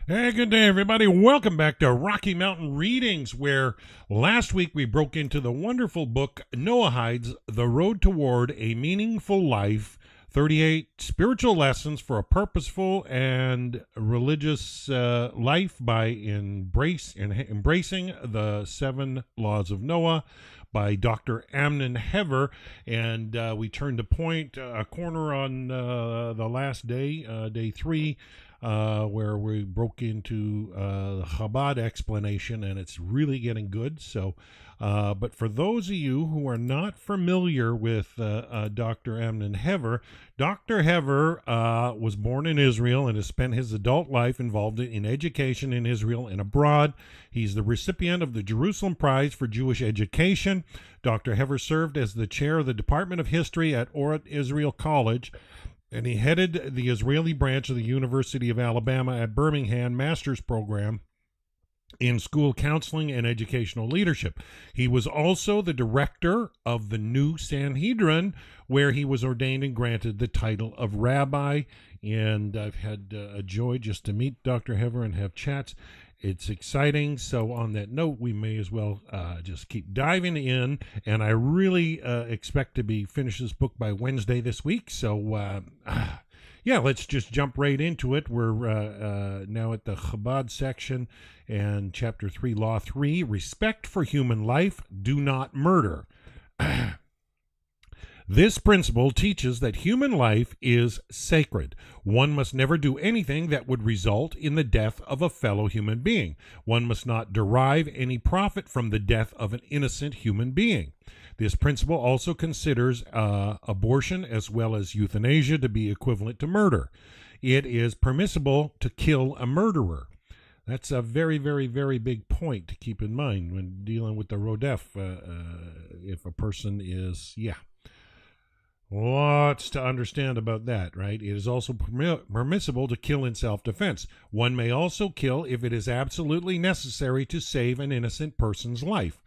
Hey, good day, everybody. Welcome back to Rocky Mountain Readings, where last week we broke into the wonderful book Noahides, The Road Toward a Meaningful Life, 38 Spiritual Lessons for a Purposeful and Religious Life by Embracing the Seven Laws of Noah by Dr. Amnon Hever. And we turned a corner on the last day, day 3, where we broke into the Chabad explanation, and it's really getting good. So, but for those of you who are not familiar with Dr. Amnon Hever, Dr. Hever was born in Israel and has spent his adult life involved in education in Israel and abroad. He's the recipient of the Jerusalem Prize for Jewish Education. Dr. Hever served as the chair of the Department of History at Orat Israel College, and he headed the Israeli branch of the University of Alabama at Birmingham master's program in school counseling and educational leadership. He was also the director of the new Sanhedrin, where he was ordained and granted the title of rabbi. And I've had a joy just to meet Dr. Hever and have chats. It's exciting. So on that note, we may as well just keep diving in. And I really expect to finish this book by Wednesday this week. So yeah, let's just jump right into it. We're now at the Chabad section and chapter 3, Law 3, Respect for Human Life, Do Not Murder. This principle teaches that human life is sacred. One must never do anything that would result in the death of a fellow human being. One must not derive any profit from the death of an innocent human being. This principle also considers abortion as well as euthanasia to be equivalent to murder. It is permissible to kill a murderer. That's a very, very, very big point to keep in mind when dealing with the Rodef. If a person is, lots to understand about that, right? It is also permissible to kill in self-defense. One may also kill if it is absolutely necessary to save an innocent person's life.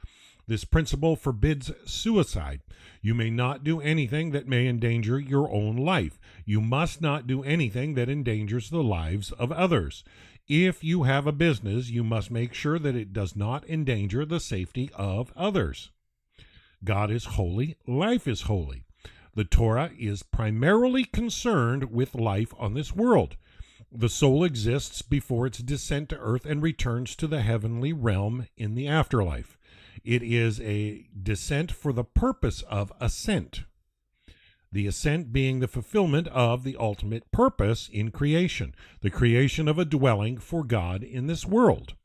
This principle forbids suicide. You may not do anything that may endanger your own life. You must not do anything that endangers the lives of others. If you have a business, you must make sure that it does not endanger the safety of others. God is holy. Life is holy. The Torah is primarily concerned with life on this world. The soul exists before its descent to earth and returns to the heavenly realm in the afterlife. It is a descent for the purpose of ascent. The ascent being the fulfillment of the ultimate purpose in creation, the creation of a dwelling for God in this world.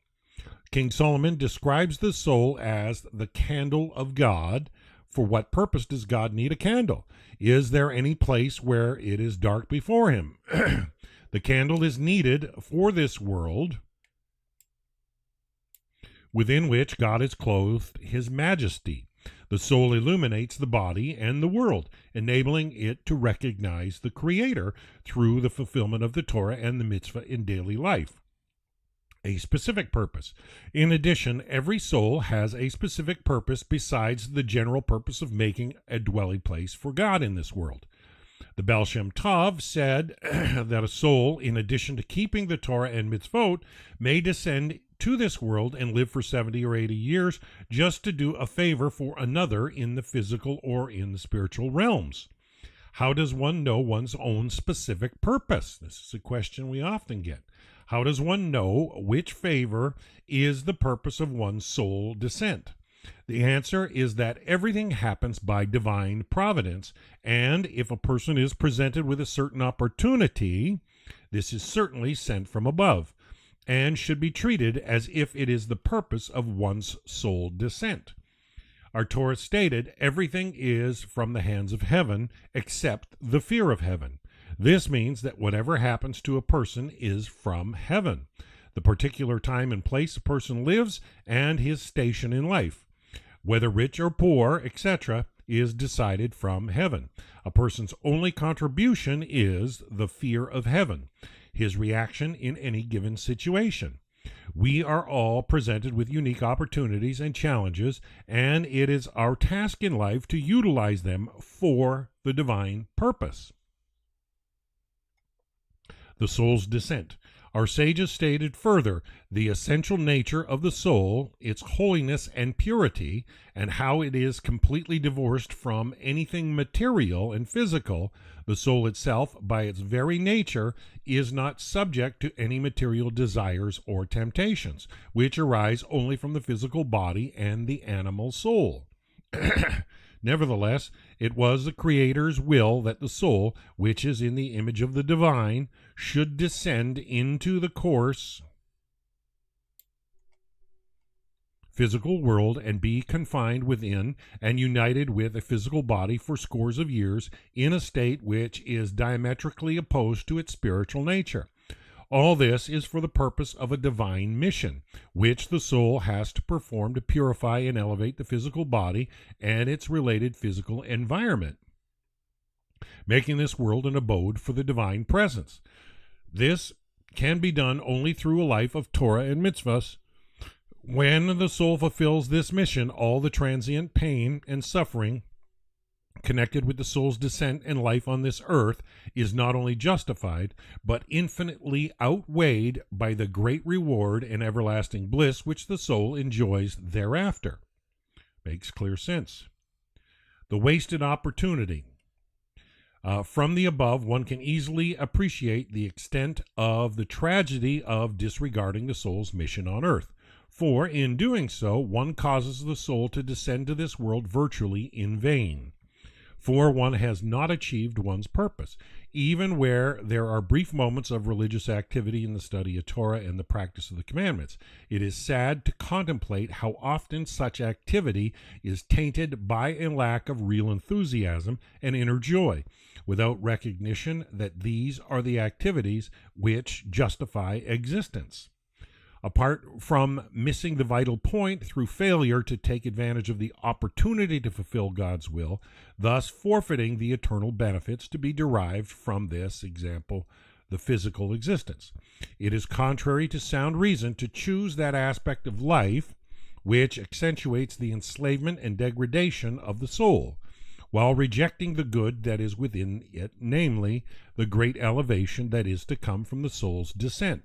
King Solomon describes the soul as the candle of God. For what purpose does God need a candle? Is there any place where it is dark before him? The candle is needed for this world within which God has clothed his majesty. The soul illuminates the body and the world, enabling it to recognize the Creator through the fulfillment of the Torah and the mitzvah in daily life. A specific purpose. In addition, every soul has a specific purpose besides the general purpose of making a dwelling place for God in this world. The Baal Shem Tov said that a soul, in addition to keeping the Torah and mitzvot, may descend to this world and live for 70 or 80 years just to do a favor for another in the physical or in the spiritual realms. How does one know one's own specific purpose? This is a question we often get. How does one know which favor is the purpose of one's soul descent? The answer is that everything happens by divine providence, and if a person is presented with a certain opportunity, this is certainly sent from above, and should be treated as if it is the purpose of one's soul descent. Our Torah stated everything is from the hands of heaven except the fear of heaven. This means that whatever happens to a person is from heaven, the particular time and place a person lives, and his station in life. Whether rich or poor, etc., is decided from heaven. A person's only contribution is the fear of heaven, his reaction in any given situation. We are all presented with unique opportunities and challenges, and it is our task in life to utilize them for the divine purpose. The soul's descent. Our sages stated further the essential nature of the soul, its holiness and purity, and how it is completely divorced from anything material and physical. The soul itself, by its very nature, is not subject to any material desires or temptations, which arise only from the physical body and the animal soul. Nevertheless, it was the Creator's will that the soul, which is in the image of the divine, should descend into the coarse physical world and be confined within and united with a physical body for scores of years in a state which is diametrically opposed to its spiritual nature. All this is for the purpose of a divine mission, which the soul has to perform to purify and elevate the physical body and its related physical environment, making this world an abode for the divine presence. This can be done only through a life of Torah and mitzvahs. When the soul fulfills this mission, all the transient pain and suffering connected with the soul's descent and life on this earth is not only justified, but infinitely outweighed by the great reward and everlasting bliss which the soul enjoys thereafter. Makes clear sense. The wasted opportunity. From the above, one can easily appreciate the extent of the tragedy of disregarding the soul's mission on earth. For in doing so, one causes the soul to descend to this world virtually in vain. For one has not achieved one's purpose. Even where there are brief moments of religious activity in the study of Torah and the practice of the commandments, it is sad to contemplate how often such activity is tainted by a lack of real enthusiasm and inner joy, without recognition that these are the activities which justify existence. Apart from missing the vital point through failure to take advantage of the opportunity to fulfill God's will, thus forfeiting the eternal benefits to be derived from this, example, the physical existence. It is contrary to sound reason to choose that aspect of life which accentuates the enslavement and degradation of the soul, while rejecting the good that is within it, namely, the great elevation that is to come from the soul's descent.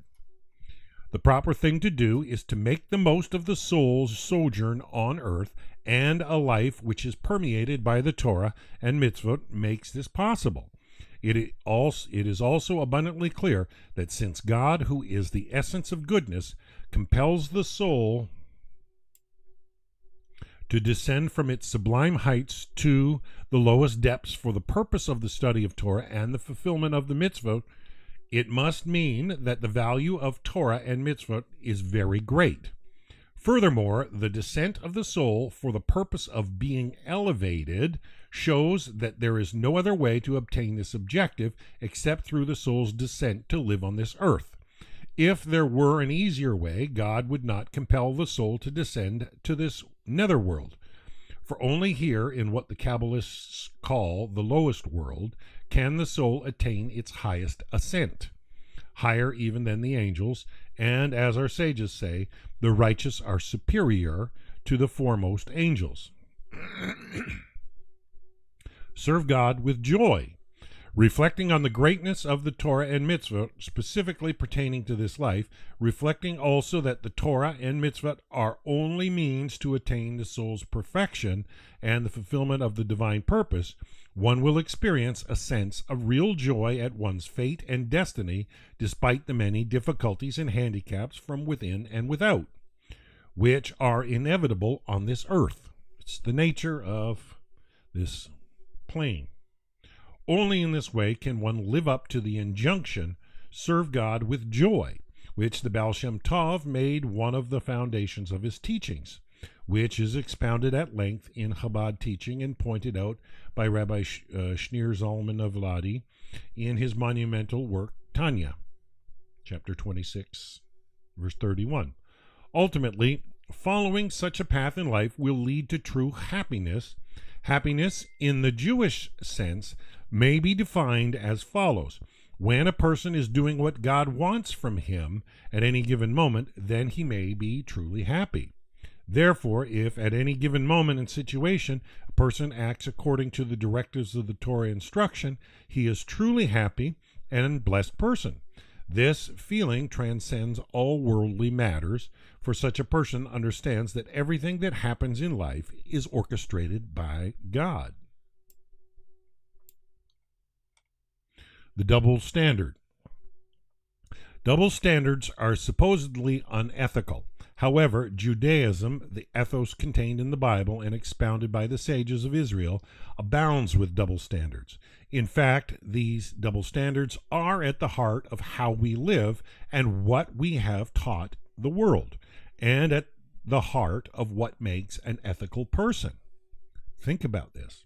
The proper thing to do is to make the most of the soul's sojourn on earth, and a life which is permeated by the Torah and mitzvot makes this possible. It is also abundantly clear that since God, who is the essence of goodness, compels the soul to descend from its sublime heights to the lowest depths for the purpose of the study of Torah and the fulfillment of the mitzvot, it must mean that the value of Torah and mitzvot is very great. Furthermore, the descent of the soul for the purpose of being elevated shows that there is no other way to obtain this objective except through the soul's descent to live on this earth. If there were an easier way, God would not compel the soul to descend to this netherworld. For only here, in what the Kabbalists call the lowest world, can the soul attain its highest ascent, higher even than the angels, and, as our sages say, the righteous are superior to the foremost angels. Serve God with joy. Reflecting on the greatness of the Torah and mitzvah, specifically pertaining to this life, reflecting also that the Torah and mitzvah are only means to attain the soul's perfection and the fulfillment of the divine purpose, one will experience a sense of real joy at one's fate and destiny, despite the many difficulties and handicaps from within and without, which are inevitable on this earth. It's the nature of this plane. Only in this way can one live up to the injunction, serve God with joy, which the Baal Shem Tov made one of the foundations of his teachings, which is expounded at length in Chabad teaching and pointed out by Rabbi Shneur Zalman of Ladi in his monumental work Tanya, chapter 26, verse 31. Ultimately, following such a path in life will lead to true happiness. Happiness, in the Jewish sense, may be defined as follows. When a person is doing what God wants from him at any given moment, then he may be truly happy. Therefore, if at any given moment and situation a person acts according to the directives of the Torah instruction, he is truly happy and a blessed person. This feeling transcends all worldly matters, for such a person understands that everything that happens in life is orchestrated by God. The double standard. Double standards are supposedly unethical. However, Judaism, the ethos contained in the Bible and expounded by the sages of Israel, abounds with double standards. In fact, these double standards are at the heart of how we live and what we have taught the world, and at the heart of what makes an ethical person. Think about this.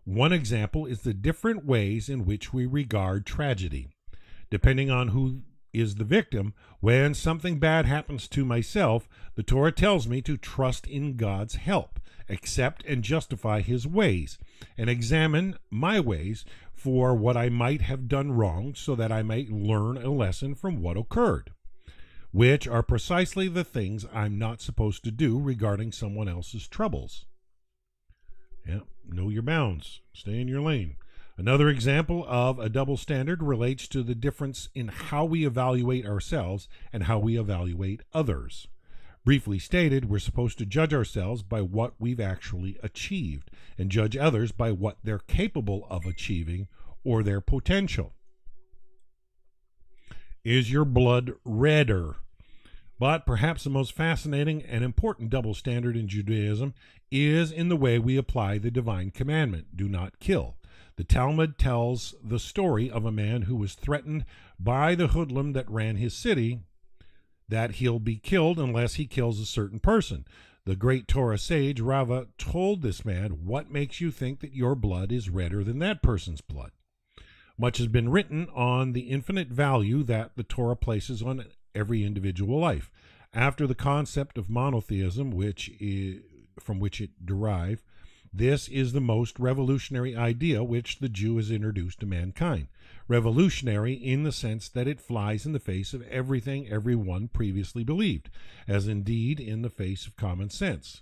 One example is the different ways in which we regard tragedy. Depending on who is the victim, when something bad happens to myself, the Torah tells me to trust in God's help, accept and justify his ways, and examine my ways for what I might have done wrong so that I might learn a lesson from what occurred, which are precisely the things I'm not supposed to do regarding someone else's troubles. Yeah, know your bounds. Stay in your lane. Another example of a double standard relates to the difference in how we evaluate ourselves and how we evaluate others. Briefly stated, we're supposed to judge ourselves by what we've actually achieved and judge others by what they're capable of achieving or their potential. Is your blood redder? But perhaps the most fascinating and important double standard in Judaism is in the way we apply the divine commandment, do not kill. The Talmud tells the story of a man who was threatened by the hoodlum that ran his city that he'll be killed unless he kills a certain person. The great Torah sage Rava told this man, "What makes you think that your blood is redder than that person's blood?" Much has been written on the infinite value that the Torah places on every individual life. After the concept of monotheism, from which it derived, this is the most revolutionary idea which the Jew has introduced to mankind. Revolutionary in the sense that it flies in the face of everything everyone previously believed, as indeed in the face of common sense.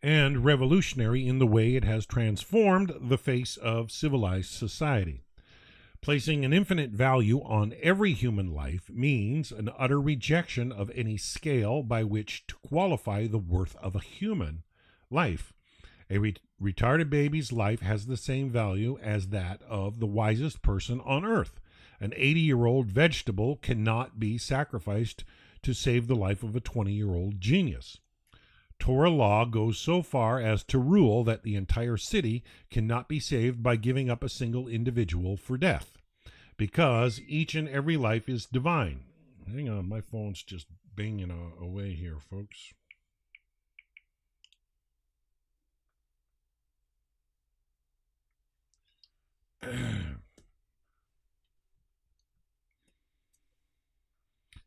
And revolutionary in the way it has transformed the face of civilized society. Placing an infinite value on every human life means an utter rejection of any scale by which to qualify the worth of a human life. A retarded baby's life has the same value as that of the wisest person on earth. An 80-year-old vegetable cannot be sacrificed to save the life of a 20-year-old genius. Torah law goes so far as to rule that the entire city cannot be saved by giving up a single individual for death, because each and every life is divine. Hang on, my phone's just banging away here, folks.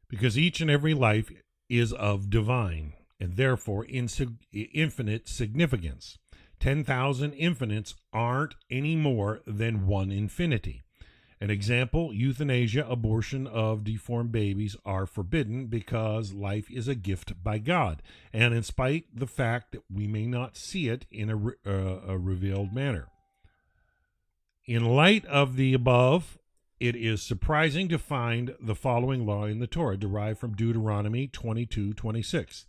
Because each and every life is of divine and therefore infinite significance. 10,000 infinites aren't any more than one infinity. An example, euthanasia, abortion of deformed babies are forbidden because life is a gift by God, and in spite the fact that we may not see it in a revealed manner. In light of the above, it is surprising to find the following law in the Torah, derived from Deuteronomy 22:26.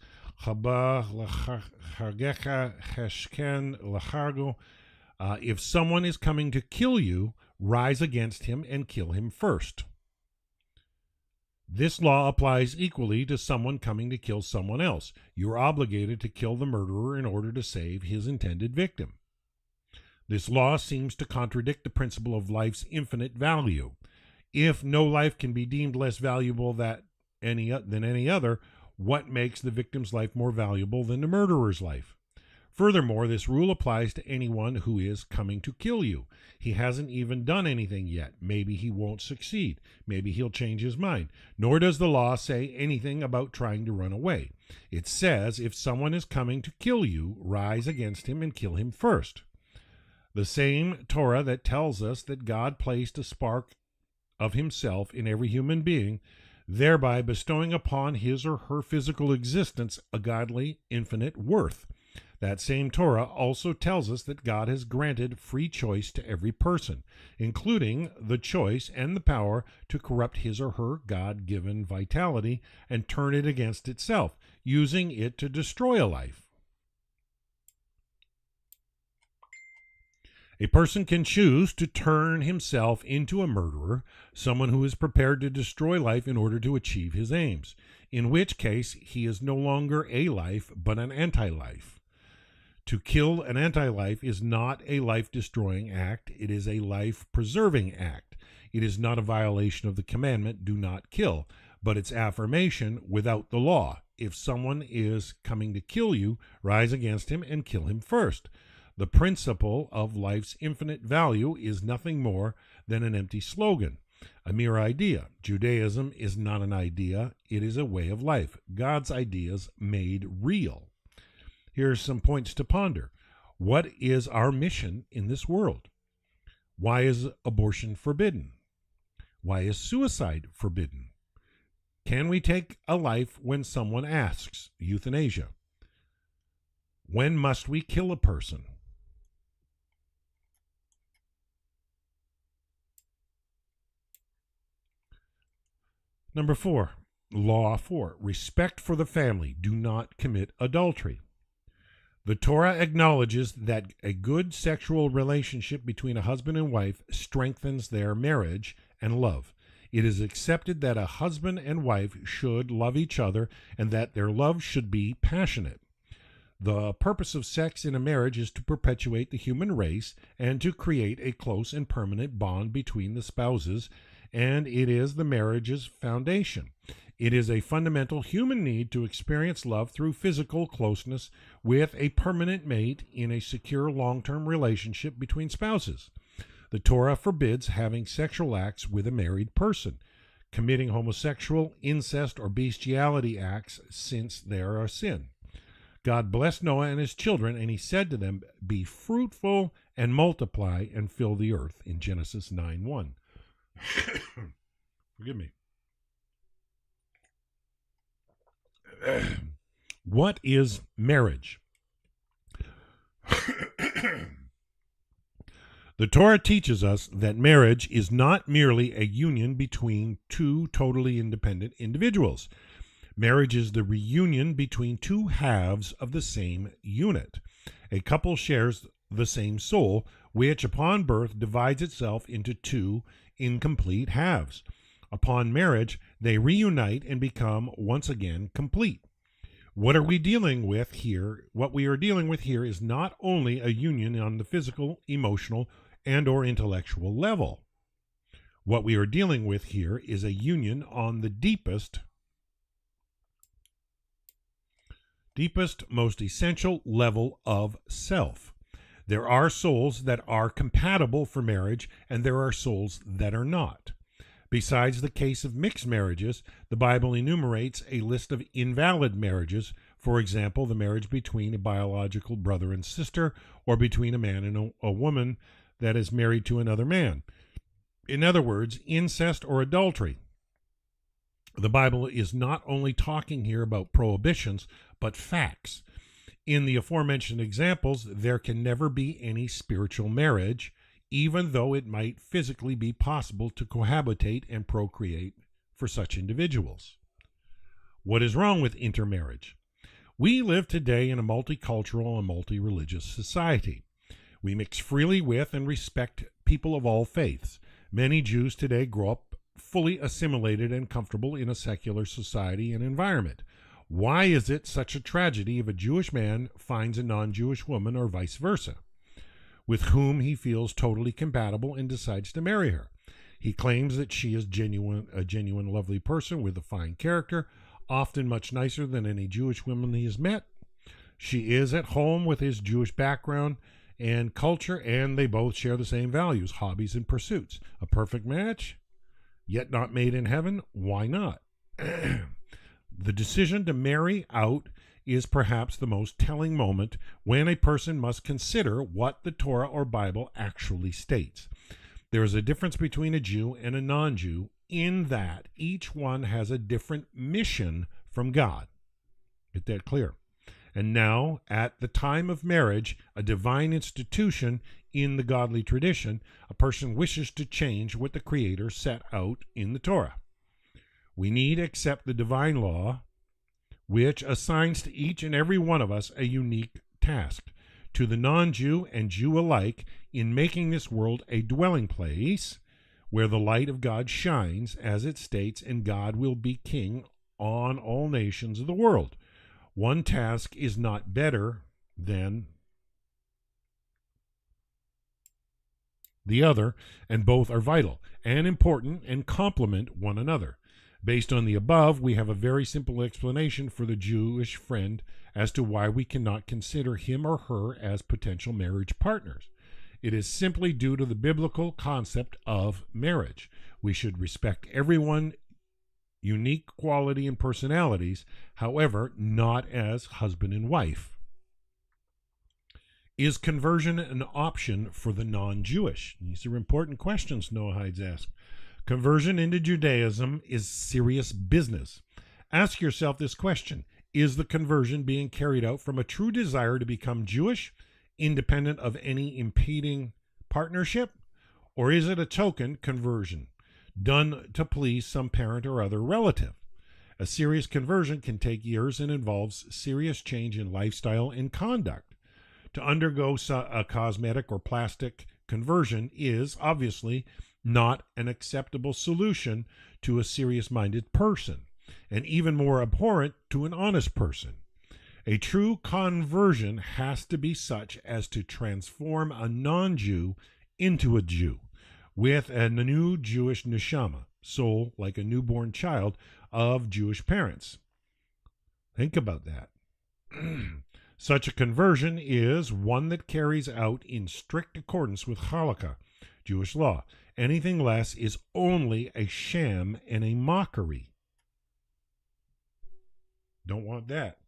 If someone is coming to kill you, rise against him and kill him first. This law applies equally to someone coming to kill someone else. You are obligated to kill the murderer in order to save his intended victim. This law seems to contradict the principle of life's infinite value. If no life can be deemed less valuable than any other, what makes the victim's life more valuable than the murderer's life? Furthermore, this rule applies to anyone who is coming to kill you. He hasn't even done anything yet. Maybe he won't succeed. Maybe he'll change his mind. Nor does the law say anything about trying to run away. It says if someone is coming to kill you, rise against him and kill him first. The same Torah that tells us that God placed a spark of himself in every human being, thereby bestowing upon his or her physical existence a godly, infinite worth. That same Torah also tells us that God has granted free choice to every person, including the choice and the power to corrupt his or her God-given vitality and turn it against itself, using it to destroy a life. A person can choose to turn himself into a murderer, someone who is prepared to destroy life in order to achieve his aims, in which case he is no longer a life but an anti-life. To kill an anti-life is not a life-destroying act, it is a life-preserving act. It is not a violation of the commandment, do not kill, but its affirmation without the law. If someone is coming to kill you, rise against him and kill him first. The principle of life's infinite value is nothing more than an empty slogan, a mere idea. Judaism is not an idea, it is a way of life. God's ideas made real. Here's some points to ponder. What is our mission in this world? Why is abortion forbidden? Why is suicide forbidden? Can we take a life when someone asks? Euthanasia. When must we kill a person? Number 4, Law 4, respect for the family. Do not commit adultery. The Torah acknowledges that a good sexual relationship between a husband and wife strengthens their marriage and love. It is accepted that a husband and wife should love each other and that their love should be passionate. The purpose of sex in a marriage is to perpetuate the human race and to create a close and permanent bond between the spouses, and it is the marriage's foundation. It is a fundamental human need to experience love through physical closeness with a permanent mate in a secure long-term relationship between spouses. The Torah forbids having sexual acts with a married person, committing homosexual, incest, or bestiality acts, since they are a sin. God blessed Noah and his children, and he said to them, "Be fruitful and multiply and fill the earth," in Genesis 9:1. Forgive me. What is marriage? The Torah teaches us that marriage is not merely a union between two totally independent individuals. Marriage is the reunion between two halves of the same unit. A couple shares the same soul, which upon birth divides itself into two incomplete halves. Upon marriage, they reunite and become once again complete. What are we dealing with here? What we are dealing with here is not only a union on the physical, emotional, and or intellectual level. What we are dealing with here is a union on the deepest, most essential level of self. There are souls that are compatible for marriage, and there are souls that are not. Besides the case of mixed marriages, the Bible enumerates a list of invalid marriages, for example, the marriage between a biological brother and sister, or between a man and a woman that is married to another man. In other words, incest or adultery. The Bible is not only talking here about prohibitions, but facts. In the aforementioned examples, there can never be any spiritual marriage, even though it might physically be possible to cohabitate and procreate for such individuals. What is wrong with intermarriage? We live today in a multicultural and multi-religious society. We mix freely with and respect people of all faiths. Many Jews today grow up fully assimilated and comfortable in a secular society and environment. Why is it such a tragedy if a Jewish man finds a non-Jewish woman, or vice versa, with whom he feels totally compatible and decides to marry her? He claims that she is a genuine lovely person with a fine character, often much nicer than any Jewish woman he has met. She is at home with his Jewish background and culture, and they both share the same values, hobbies, and pursuits. A perfect match, yet not made in heaven? Why not? The decision to marry out is perhaps the most telling moment when a person must consider what the Torah or Bible actually states. There is a difference between a Jew and a non-Jew in that each one has a different mission from God. Get that clear. and now, at the time of marriage, a divine institution in the godly tradition, a person wishes to change what the Creator set out in the Torah. We need accept the divine law, which assigns to each and every one of us a unique task, to the non-Jew and Jew alike, in making this world a dwelling place where the light of God shines, as it states, and God will be king on all nations of the world. One task is not better than the other, and both are vital and important and complement one another. Based on the above, we have a very simple explanation for the Jewish friend as to why we cannot consider him or her as potential marriage partners. It is simply due to the biblical concept of marriage. We should respect everyone's unique quality and personalities, however, not as husband and wife. Is conversion an option for the non-Jewish? These are important questions Noahides ask. Conversion into Judaism is serious business. Ask yourself this question: is the conversion being carried out from a true desire to become Jewish, independent of any impeding partnership? Or is it a token conversion, done to please some parent or other relative? A serious conversion can take years and involves serious change in lifestyle and conduct. To undergo a cosmetic or plastic conversion is obviously not an acceptable solution to a serious-minded person, and even more abhorrent to an honest person. A true conversion has to be such as to transform a non-Jew into a Jew, with a new Jewish neshama, soul like a newborn child of Jewish parents. Think about that. Such a conversion is one that carries out in strict accordance with halakha, Jewish law. Anything less is only a sham and a mockery. Don't want that.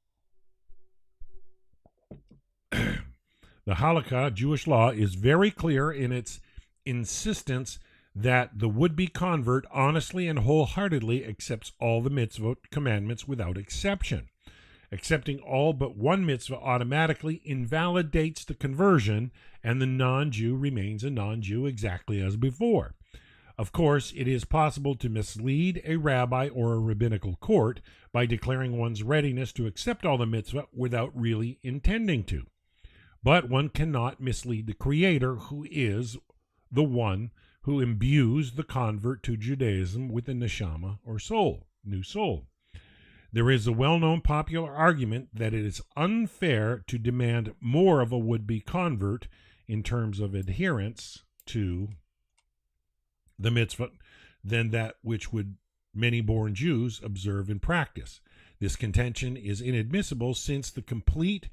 The halakha, Jewish law, is very clear in its insistence that the would-be convert honestly and wholeheartedly accepts all the mitzvot commandments without exception. Accepting all but one mitzvah automatically invalidates the conversion, and the non-Jew remains a non-Jew exactly as before. Of course, it is possible to mislead a rabbi or a rabbinical court by declaring one's readiness to accept all the mitzvah without really intending to. But one cannot mislead the Creator, who is the one who imbues the convert to Judaism with a neshama or soul, new soul. There is a well-known popular argument that it is unfair to demand more of a would-be convert in terms of adherence to the mitzvah than that which would many born Jews observe in practice. This contention is inadmissible, since the complete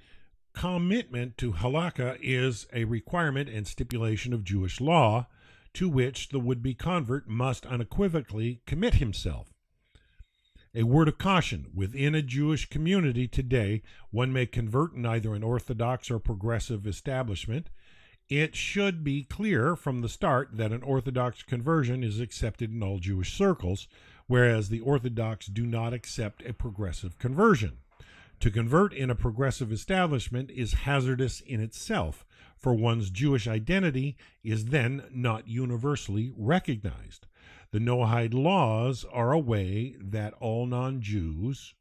commitment to halakha is a requirement and stipulation of Jewish law, to which the would-be convert must unequivocally commit himself. A word of caution: within a Jewish community today, one may convert in either an Orthodox or progressive establishment. It should be clear from the start that an Orthodox conversion is accepted in all Jewish circles, whereas the Orthodox do not accept a progressive conversion. To convert in a progressive establishment is hazardous in itself, for one's Jewish identity is then not universally recognized. The Noahide laws are a way that all non-Jewish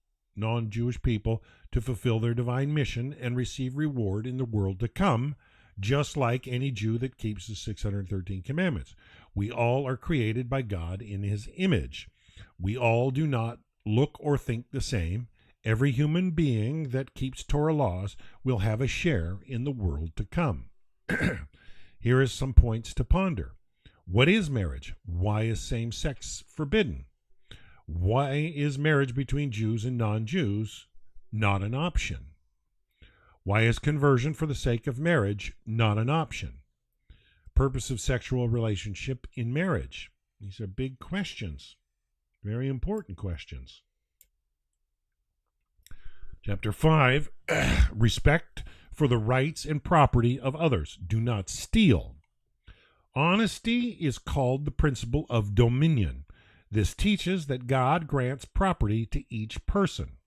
people to fulfill their divine mission and receive reward in the world to come, just like any Jew that keeps the 613 commandments. We all are created by God in His image. We all do not look or think the same. Every human being that keeps Torah laws will have a share in the world to come. Here is some points to ponder. What is marriage? Why is same-sex forbidden? Why is marriage between Jews and non-Jews not an option? Why is conversion for the sake of marriage not an option? Purpose of sexual relationship in marriage. These are big questions, very important questions. Chapter 5, respect for the rights and property of others. Do not steal. Honesty is called the principle of dominion. This teaches that God grants property to each person.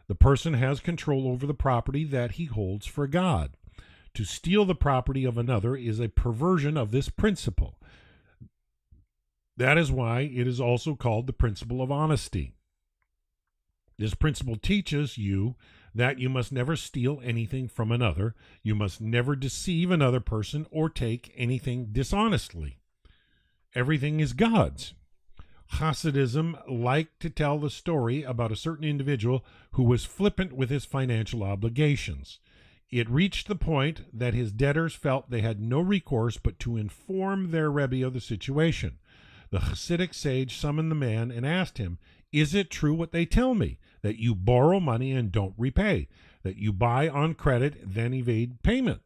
The person has control over the property that he holds for God. To steal the property of another is a perversion of this principle. That is why it is also called the principle of honesty. This principle teaches you that you must never steal anything from another. You must never deceive another person or take anything dishonestly. Everything is God's. Hasidism liked to tell the story about a certain individual who was flippant with his financial obligations. It reached the point that his debtors felt they had no recourse but to inform their Rebbe of the situation. The Hasidic sage summoned the man and asked him, "Is it true what they tell me, that you borrow money and don't repay, that you buy on credit, then evade payment?"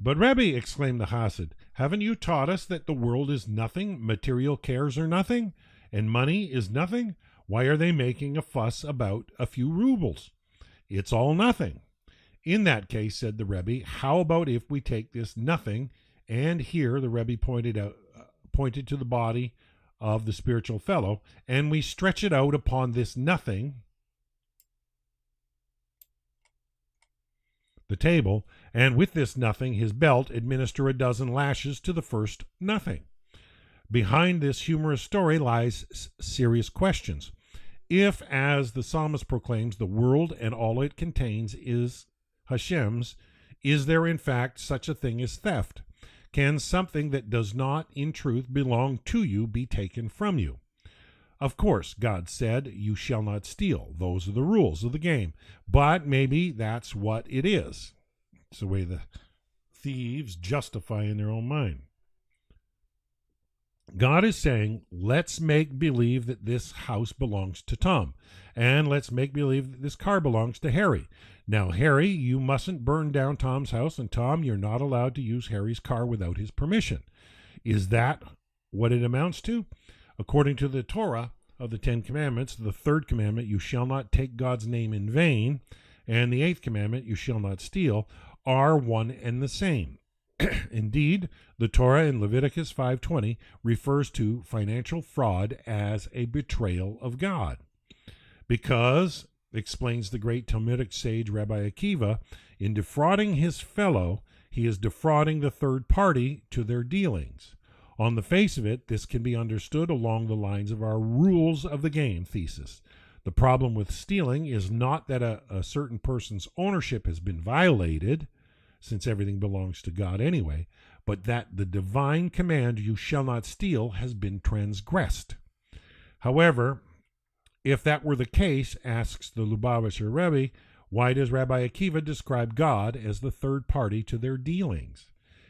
"But Rebbe," exclaimed the Hasid, "haven't you taught us that the world is nothing, material cares are nothing, and money is nothing? Why are they making a fuss about a few rubles? It's all nothing." "In that case," said the Rebbe, "how about if we take this nothing," and here the Rebbe pointed to the body of the spiritual fellow, "and we stretch it out upon this nothing," the table, "and with this nothing, his belt, administer a dozen lashes to the first nothing." Behind this humorous story lies serious questions. If, as the psalmist proclaims, the world and all it contains is Hashem's, is there in fact such a thing as theft? Can something that does not in truth belong to you be taken from you? Of course, God said, "You shall not steal." Those are the rules of the game. But maybe that's what it is. It's the way the thieves justify in their own mind. God is saying, let's make believe that this house belongs to Tom, and let's make believe that this car belongs to Harry. Now, Harry, you mustn't burn down Tom's house, and Tom, you're not allowed to use Harry's car without his permission. Is that what it amounts to? According to the Torah of the Ten Commandments, the third commandment, "You shall not take God's name in vain," and the eighth commandment, "You shall not steal," are one and the same. Indeed, the Torah in Leviticus 5:20 refers to financial fraud as a betrayal of God. Because, explains the great Talmudic sage Rabbi Akiva, in defrauding his fellow, he is defrauding the third party to their dealings. On the face of it, this can be understood along the lines of our rules of the game thesis. The problem with stealing is not that a certain person's ownership has been violated, since everything belongs to God anyway, but that the divine command, "You shall not steal," has been transgressed. However, if that were the case, asks the Lubavitcher Rebbe, why does Rabbi Akiva describe God as the third party to their dealings?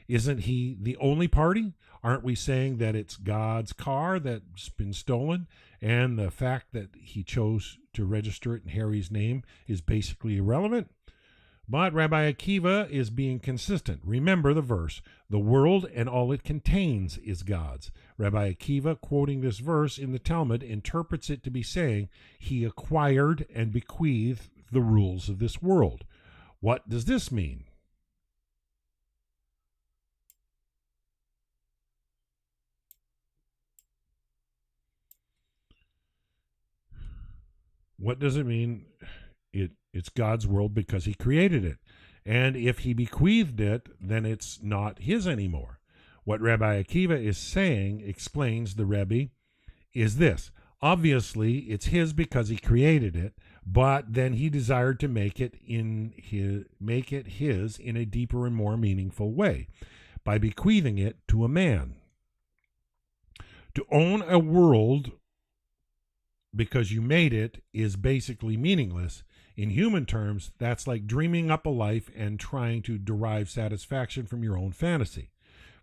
Isn't he the only party? Aren't we saying that it's God's car that's been stolen, and the fact that he chose to register it in Harry's name is basically irrelevant? But Rabbi Akiva is being consistent. Remember the verse, "The world and all it contains is God's." Rabbi Akiva, quoting this verse in the Talmud, interprets it to be saying he acquired and bequeathed the rules of this world. What does this mean? What does it mean? It's God's world because he created it. And if he bequeathed it, then it's not his anymore. What Rabbi Akiva is saying, explains the Rebbe, is this. Obviously, it's his because he created it, but then he desired to make it his in a deeper and more meaningful way by bequeathing it to a man. To own a world because you made it is basically meaningless. In human terms, that's like dreaming up a life and trying to derive satisfaction from your own fantasy.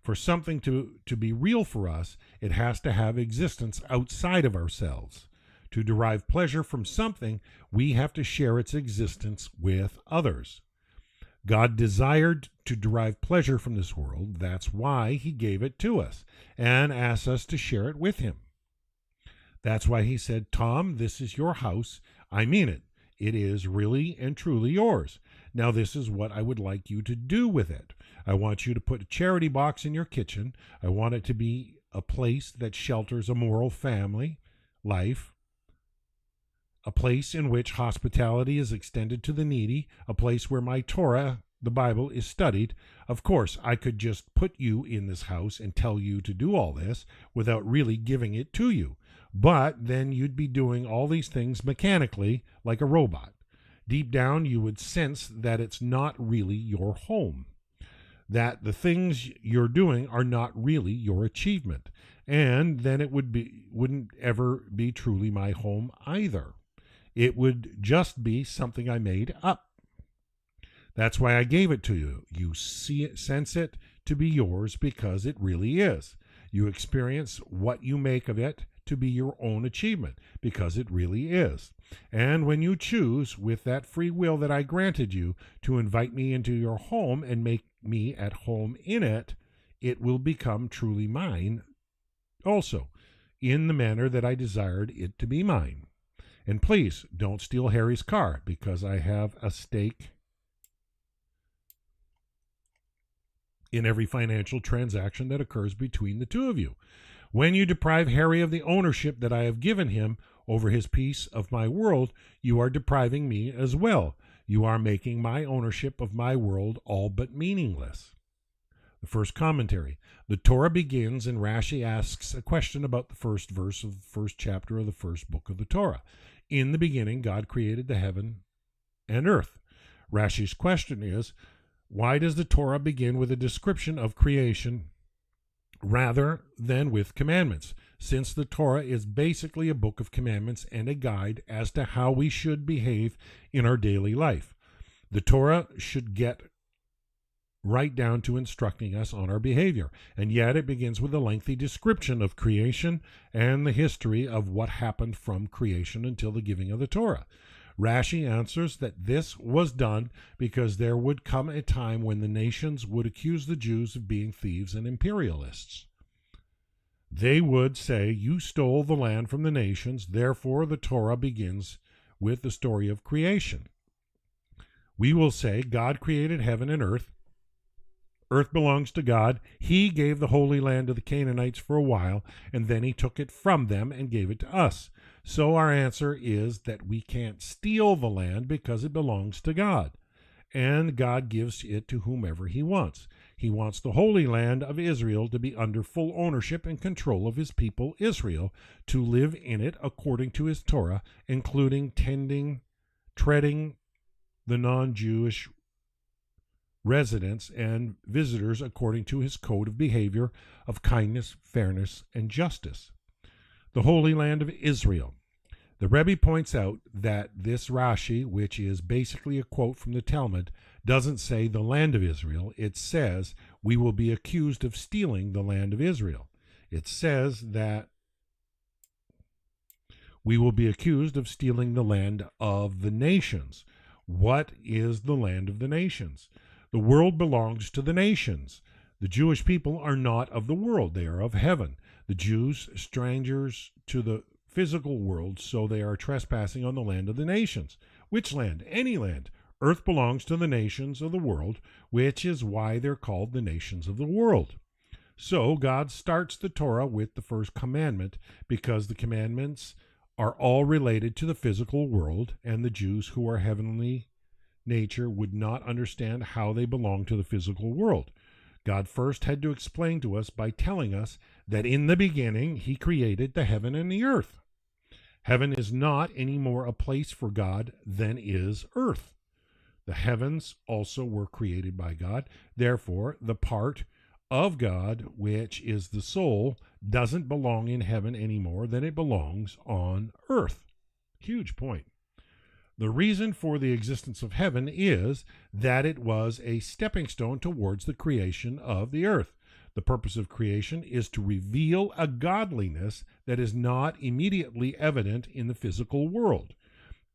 For something to be real for us, it has to have existence outside of ourselves. To derive pleasure from something, we have to share its existence with others. God desired to derive pleasure from this world. That's why he gave it to us and asked us to share it with him. That's why he said, "Tom, this is your house. I mean it. It is really and truly yours. Now this is what I would like you to do with it. I want you to put a charity box in your kitchen. I want it to be a place that shelters a moral family life. a place in which hospitality is extended to the needy, a place where my Torah, the Bible, is studied. Of course, I could just put you in this house and tell you to do all this without really giving it to you. But then you'd be doing all these things mechanically like a robot. Deep down, you would sense that it's not really your home, that the things you're doing are not really your achievement, and then it wouldn't ever be truly my home either. It would just be something I made up. That's why I gave it to you. You see it, sense it to be yours because it really is. You experience what you make of it to be your own achievement because it really is. And when you choose, with that free will that I granted you, to invite me into your home and make me at home in it, it will become truly mine also, in the manner that I desired it to be mine. And please don't steal Harry's car, because I have a stake in every financial transaction that occurs between the two of you. When you deprive Harry of the ownership that I have given him over his piece of my world, you are depriving me as well. You are making my ownership of my world all but meaningless. The first commentary. The Torah begins and Rashi asks a question about the first verse of the first chapter of the first book of the Torah. In the beginning, God created the heaven and earth. Rashi's question is, why does the Torah begin with a description of creation rather than with commandments, since the Torah is basically a book of commandments and a guide as to how we should behave in our daily life? The Torah should get right down to instructing us on our behavior, and yet it begins with a lengthy description of creation and the history of what happened from creation until the giving of the Torah. Rashi answers that this was done because there would come a time when the nations would accuse the Jews of being thieves and imperialists. They would say, "You stole the land from the nations," therefore the Torah begins with the story of creation. We will say, God created heaven and earth. Earth belongs to God. He gave the Holy Land to the Canaanites for a while, and then he took it from them and gave it to us. So our answer is that we can't steal the land because it belongs to God, and God gives it to whomever he wants. He wants the Holy Land of Israel to be under full ownership and control of his people Israel, to live in it according to his Torah, including treading the non-Jewish residents and visitors according to his code of behavior of kindness, fairness, and justice. The Holy Land of Israel. The Rebbe points out that this Rashi, which is basically a quote from the Talmud, doesn't say the land of Israel. It says we will be accused of stealing the land of Israel. It says that we will be accused of stealing the land of the nations. What is the land of the nations? The world belongs to the nations. The Jewish people are not of the world. They are of heaven. The Jews, strangers to the physical world, so they are trespassing on the land of the nations. Which land? Any land. Earth belongs to the nations of the world, which is why they're called the nations of the world. So God starts the Torah with the first commandment because the commandments are all related to the physical world, and the Jews who are heavenly nature would not understand how they belong to the physical world. God first had to explain to us by telling us that in the beginning he created the heaven and the earth. Heaven is not any more a place for God than is earth. The heavens also were created by God. Therefore, the part of God, which is the soul, doesn't belong in heaven any more than it belongs on earth. Huge point. The reason for the existence of heaven is that it was a stepping stone towards the creation of the earth. The purpose of creation is to reveal a godliness that is not immediately evident in the physical world,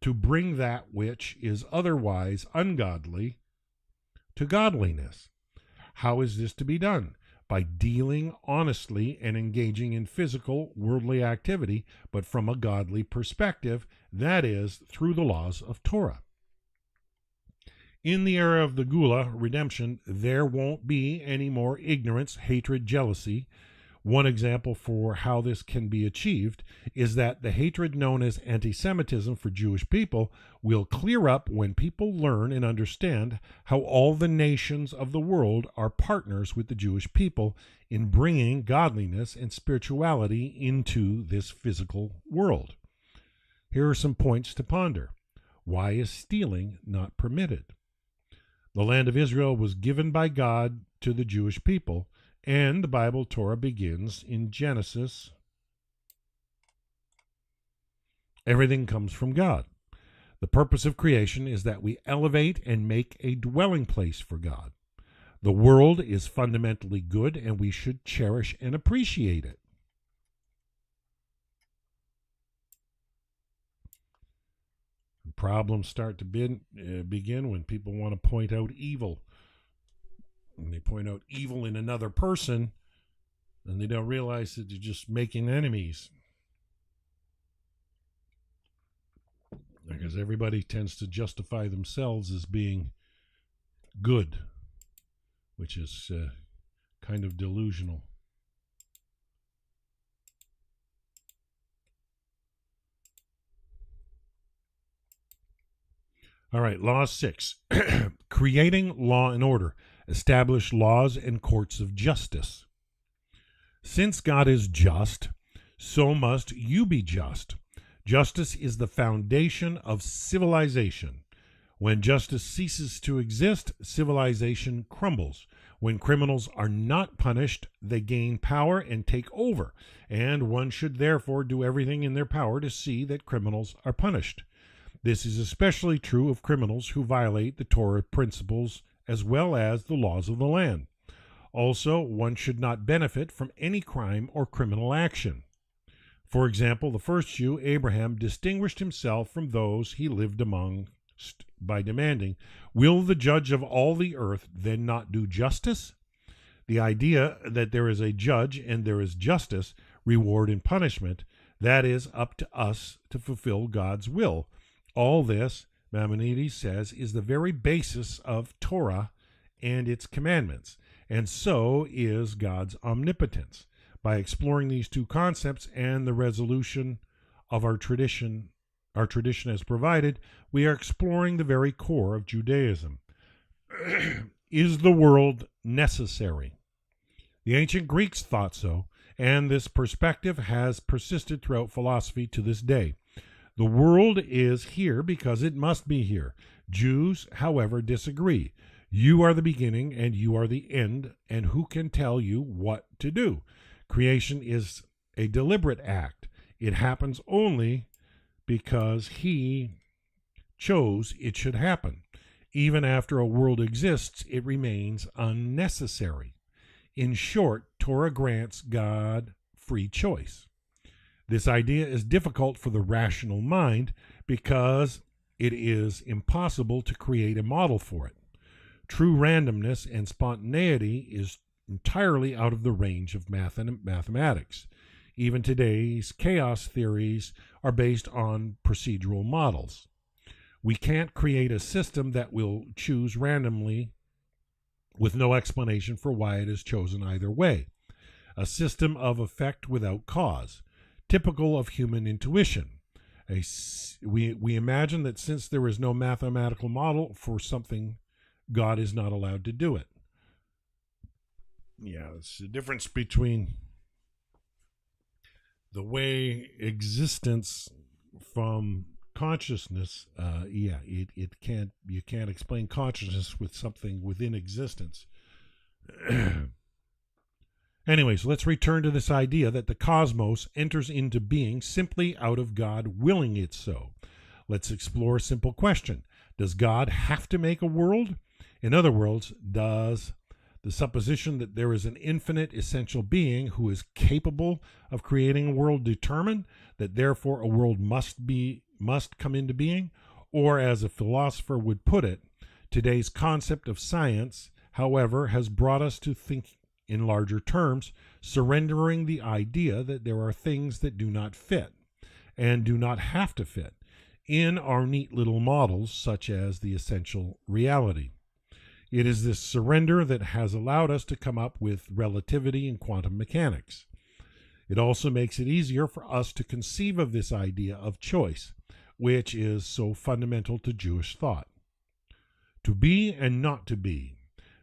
to bring that which is otherwise ungodly to godliness. How is this to be done? By dealing honestly and engaging in physical, worldly activity, but from a godly perspective, that is, through the laws of Torah. In the era of the Gula, redemption, there won't be any more ignorance, hatred, jealousy. One example for how this can be achieved is that the hatred known as anti-Semitism for Jewish people will clear up when people learn and understand how all the nations of the world are partners with the Jewish people in bringing godliness and spirituality into this physical world. Here are some points to ponder. Why is stealing not permitted? The land of Israel was given by God to the Jewish people, and the Bible Torah begins in Genesis. Everything comes from God. The purpose of creation is that we elevate and make a dwelling place for God. The world is fundamentally good, and we should cherish and appreciate it. Problems start to begin when people want to point out evil. When they point out evil in another person, then they don't realize that they're just making enemies. Because everybody tends to justify themselves as being good, which is kind of delusional. All right, Law 6. Creating law and order. Establish laws and courts of justice. Since God is just, so must you be just. Justice is the foundation of civilization. When justice ceases to exist, civilization crumbles. When criminals are not punished, they gain power and take over, and one should therefore do everything in their power to see that criminals are punished. This is especially true of criminals who violate the Torah principles as well as the laws of the land. Also, one should not benefit from any crime or criminal action. For example, the first Jew, Abraham, distinguished himself from those he lived amongst by demanding, "Will the judge of all the earth then not do justice?" The idea that there is a judge and there is justice, reward and punishment, that is up to us to fulfill God's will. All this, Maimonides says, is the very basis of Torah and its commandments, and so is God's omnipotence. By exploring these two concepts and the resolution of our tradition has provided, we are exploring the very core of Judaism. Is the world necessary? The ancient Greeks thought so, and this perspective has persisted throughout philosophy to this day. The world is here because it must be here. Jews, however, disagree. You are the beginning and you are the end, and who can tell you what to do? Creation is a deliberate act. It happens only because he chose it should happen. Even after a world exists, it remains unnecessary. In short, Torah grants God free choice. This idea is difficult for the rational mind because it is impossible to create a model for it. True randomness and spontaneity is entirely out of the range of mathematics. Even today's chaos theories are based on procedural models. We can't create a system that will choose randomly with no explanation for why it is chosen either way. A system of effect without cause, typical of human intuition. We imagine that since there is no mathematical model for something, God is not allowed to do it. Yeah, it's the difference between the way existence from consciousness. You can't explain consciousness with something within existence. Anyways, let's return to this idea that the cosmos enters into being simply out of God willing it so. Let's explore a simple question. Does God have to make a world? In other words, does the supposition that there is an infinite essential being who is capable of creating a world determine that therefore a world must come into being? Or, as a philosopher would put it, today's concept of science, however, has brought us to think in larger terms, surrendering the idea that there are things that do not fit and do not have to fit in our neat little models, such as the essential reality. It is this surrender that has allowed us to come up with relativity and quantum mechanics. It also makes it easier for us to conceive of this idea of choice, which is so fundamental to Jewish thought. To be and not to be.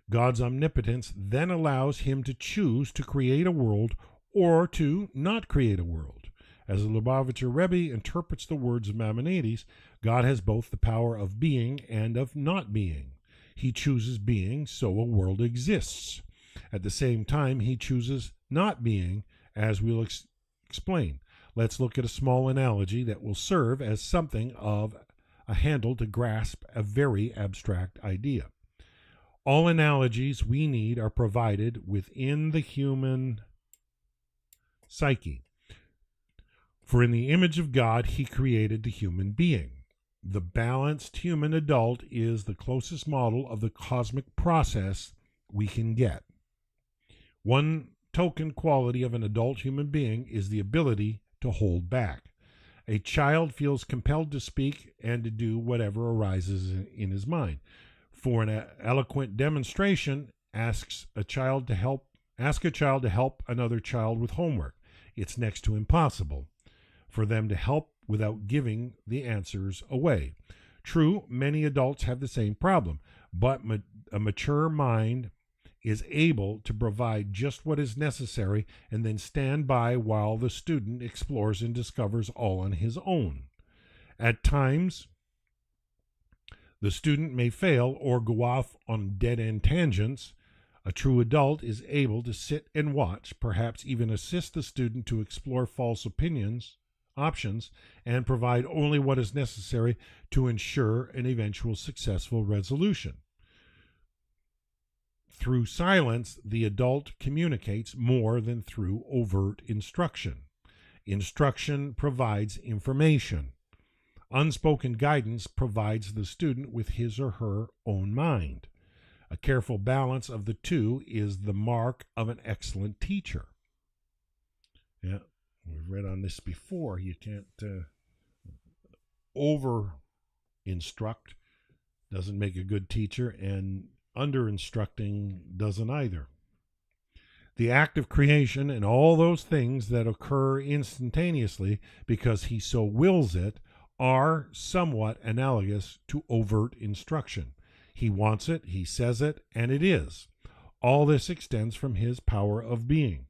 God's omnipotence then allows him to choose to create a world or to not create a world. As the Lubavitcher Rebbe interprets the words of Maimonides, God has both the power of being and of not being. He chooses being, so a world exists. At the same time, he chooses not being, as we'll explain. Let's look at a small analogy that will serve as something of a handle to grasp a very abstract idea. All analogies we need are provided within the human psyche. For in the image of God, he created the human being. The balanced human adult is the closest model of the cosmic process we can get. One token quality of an adult human being is the ability to hold back. A child feels compelled to speak and to do whatever arises in his mind. For an eloquent demonstration, ask a child to help another child with homework. It's next to impossible for them to help without giving the answers away. True, many adults have the same problem, but a mature mind is able to provide just what is necessary and then stand by while the student explores and discovers all on his own. At times, the student may fail or go off on dead-end tangents. A true adult is able to sit and watch, perhaps even assist the student to explore false options, and provide only what is necessary to ensure an eventual successful resolution. Through silence, the adult communicates more than through overt instruction. Instruction provides information. Unspoken guidance provides the student with his or her own mind. A careful balance of the two is the mark of an excellent teacher. Yeah, we've read on this before. You can't over-instruct. Doesn't make a good teacher, and under-instructing doesn't either. The act of creation and all those things that occur instantaneously because he so wills it are somewhat analogous to overt instruction. He wants it, he says it, and it is. All this extends from his power of being.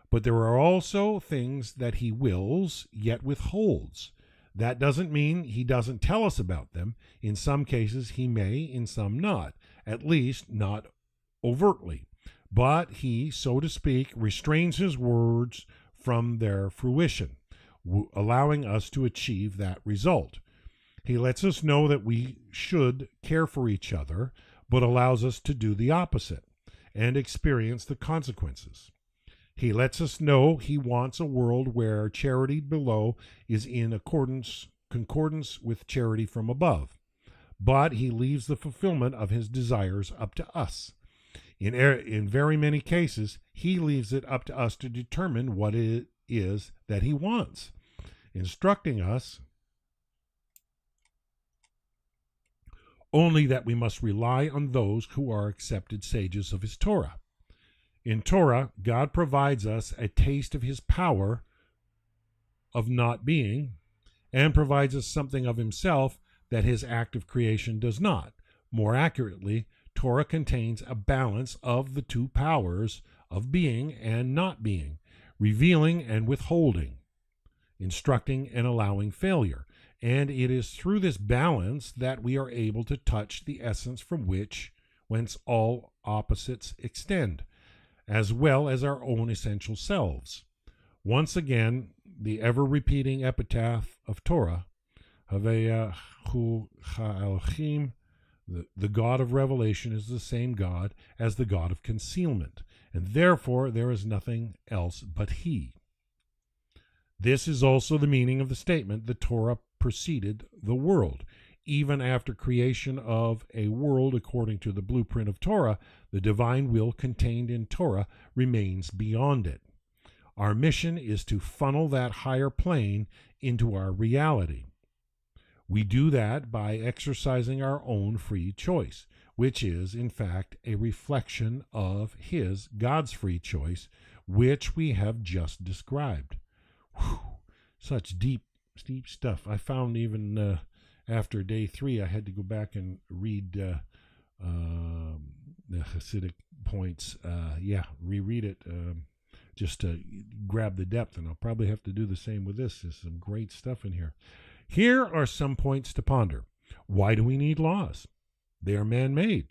But there are also things that he wills, yet withholds. That doesn't mean he doesn't tell us about them. In some cases he may, in some not, at least not overtly. But he, so to speak, restrains his words from their fruition, allowing us to achieve that result. He lets us know that we should care for each other, but allows us to do the opposite and experience the consequences. He lets us know he wants a world where charity below is in concordance with charity from above, but he leaves the fulfillment of his desires up to us. In very many cases, he leaves it up to us to determine what it is that he wants, instructing us only that we must rely on those who are accepted sages of his Torah. In Torah, God provides us a taste of his power of not being, and provides us something of himself that his act of creation does not. More accurately, Torah contains a balance of the two powers of being and not being, revealing and withholding, instructing and allowing failure. And it is through this balance that we are able to touch the essence from whence all opposites extend, as well as our own essential selves. Once again, the ever-repeating epitaph of Torah, Havea Hu Ha'elohim, the God of revelation is the same God as the God of concealment, and therefore there is nothing else but he. This is also the meaning of the statement, the Torah preceded the world. Even after creation of a world according to the blueprint of Torah, the divine will contained in Torah remains beyond it. Our mission is to funnel that higher plane into our reality. We do that by exercising our own free choice, which is, in fact, a reflection of God's free choice, which we have just described. Whew, such deep stuff. I found even after day 3, I had to go back and read the Hasidic points. Reread it just to grab the depth, and I'll probably have to do the same with this. There's some great stuff in here. Here are some points to ponder. Why do we need laws? They are man-made.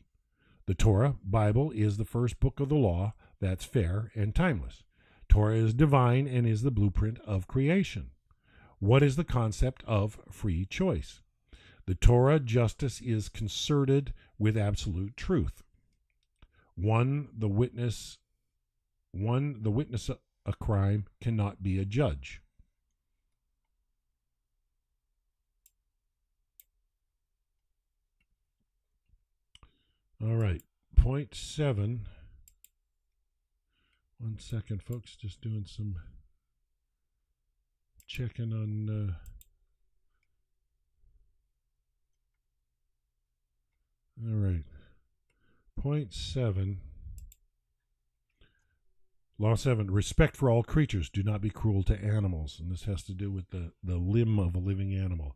The Torah, Bible, is the first book of the law that's fair and timeless. Torah is divine and is the blueprint of creation. What is the concept of free choice? The Torah justice is concerted with absolute truth. One, the witness a crime cannot be a judge. All right, point 7. 1 second, folks, just doing some checking on all right. Point 7. Law 7, respect for all creatures. Do not be cruel to animals. And this has to do with the limb of a living animal.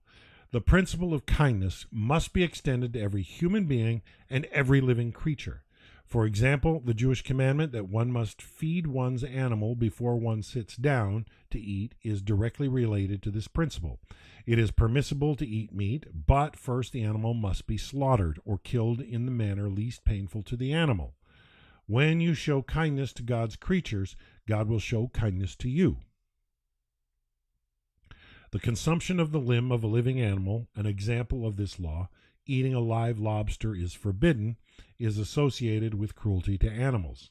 The principle of kindness must be extended to every human being and every living creature. For example, the Jewish commandment that one must feed one's animal before one sits down to eat is directly related to this principle. It is permissible to eat meat, but first the animal must be slaughtered or killed in the manner least painful to the animal. When you show kindness to God's creatures, God will show kindness to you. The consumption of the limb of a living animal, an example of this law, eating a live lobster is forbidden, is associated with cruelty to animals.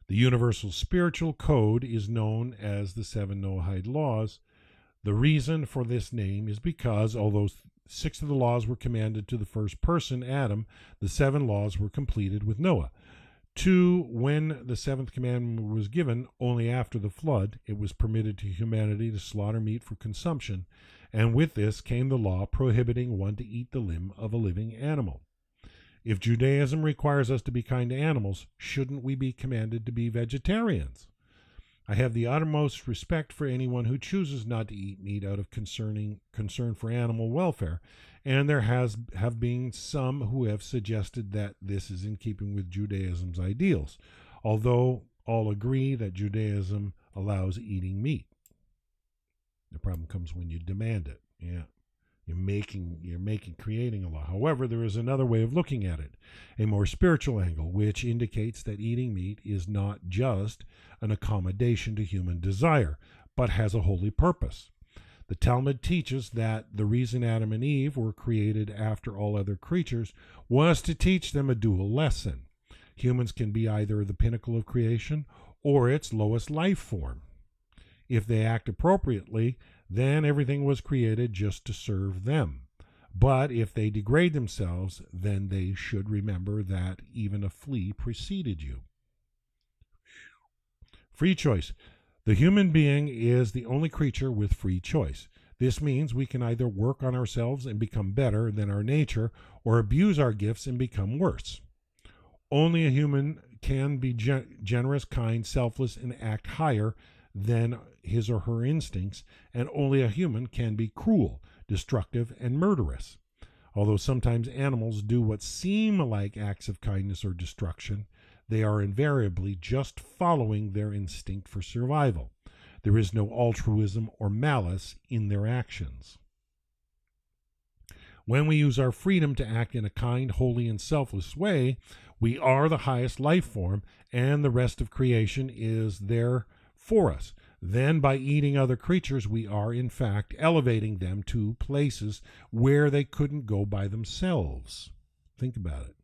The universal spiritual code is known as the 7 Noahide laws. The reason for this name is because, although 6 of the laws were commanded to the first person, Adam, the 7 laws were completed with Noah. 2, when the 7th commandment was given, only after the flood, it was permitted to humanity to slaughter meat for consumption, and with this came the law prohibiting one to eat the limb of a living animal. If Judaism requires us to be kind to animals, shouldn't we be commanded to be vegetarians? I have the uttermost respect for anyone who chooses not to eat meat out of concern for animal welfare, and there have been some who have suggested that this is in keeping with Judaism's ideals, although all agree that Judaism allows eating meat. The problem comes when you demand it. Yeah. You're creating a law. However, there is another way of looking at it, a more spiritual angle, which indicates that eating meat is not just an accommodation to human desire, but has a holy purpose. The Talmud teaches that the reason Adam and Eve were created after all other creatures was to teach them a dual lesson. Humans can be either the pinnacle of creation or its lowest life form. If they act appropriately, then everything was created just to serve them. But if they degrade themselves, then they should remember that even a flea preceded you. Free choice. The human being is the only creature with free choice. This means we can either work on ourselves and become better than our nature, or abuse our gifts and become worse. Only a human can be generous, kind, selfless, and act higher than his or her instincts, and only a human can be cruel, destructive, and murderous. Although sometimes animals do what seem like acts of kindness or destruction, they are invariably just following their instinct for survival. There is no altruism or malice in their actions. When we use our freedom to act in a kind, holy, and selfless way, we are the highest life form, and the rest of creation is there for us. Then, by eating other creatures, we are, in fact, elevating them to places where they couldn't go by themselves. Think about it.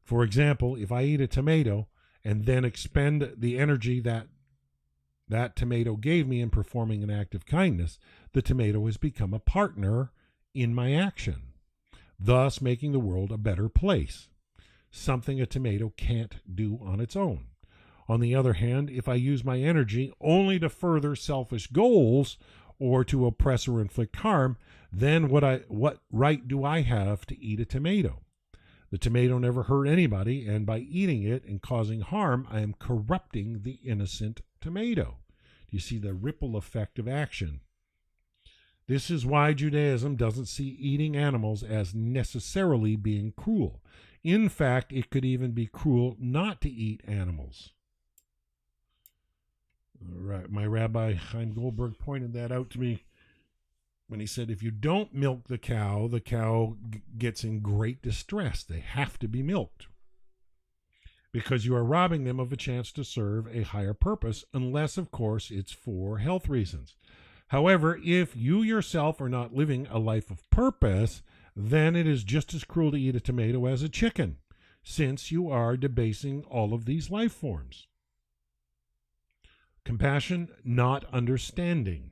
For example, if I eat a tomato and then expend the energy that tomato gave me in performing an act of kindness, the tomato has become a partner in my action, thus making the world a better place, something a tomato can't do on its own. On the other hand, if I use my energy only to further selfish goals or to oppress or inflict harm, then what right do I have to eat a tomato? The tomato never hurt anybody, and by eating it and causing harm, I am corrupting the innocent tomato. Do you see the ripple effect of action? This is why Judaism doesn't see eating animals as necessarily being cruel. In fact, it could even be cruel not to eat animals. Right, my Rabbi Chaim Goldberg pointed that out to me when he said, if you don't milk the cow gets in great distress. They have to be milked because you are robbing them of a chance to serve a higher purpose, unless, of course, it's for health reasons. However, if you yourself are not living a life of purpose, then it is just as cruel to eat a tomato as a chicken, since you are debasing all of these life forms. Compassion, not understanding.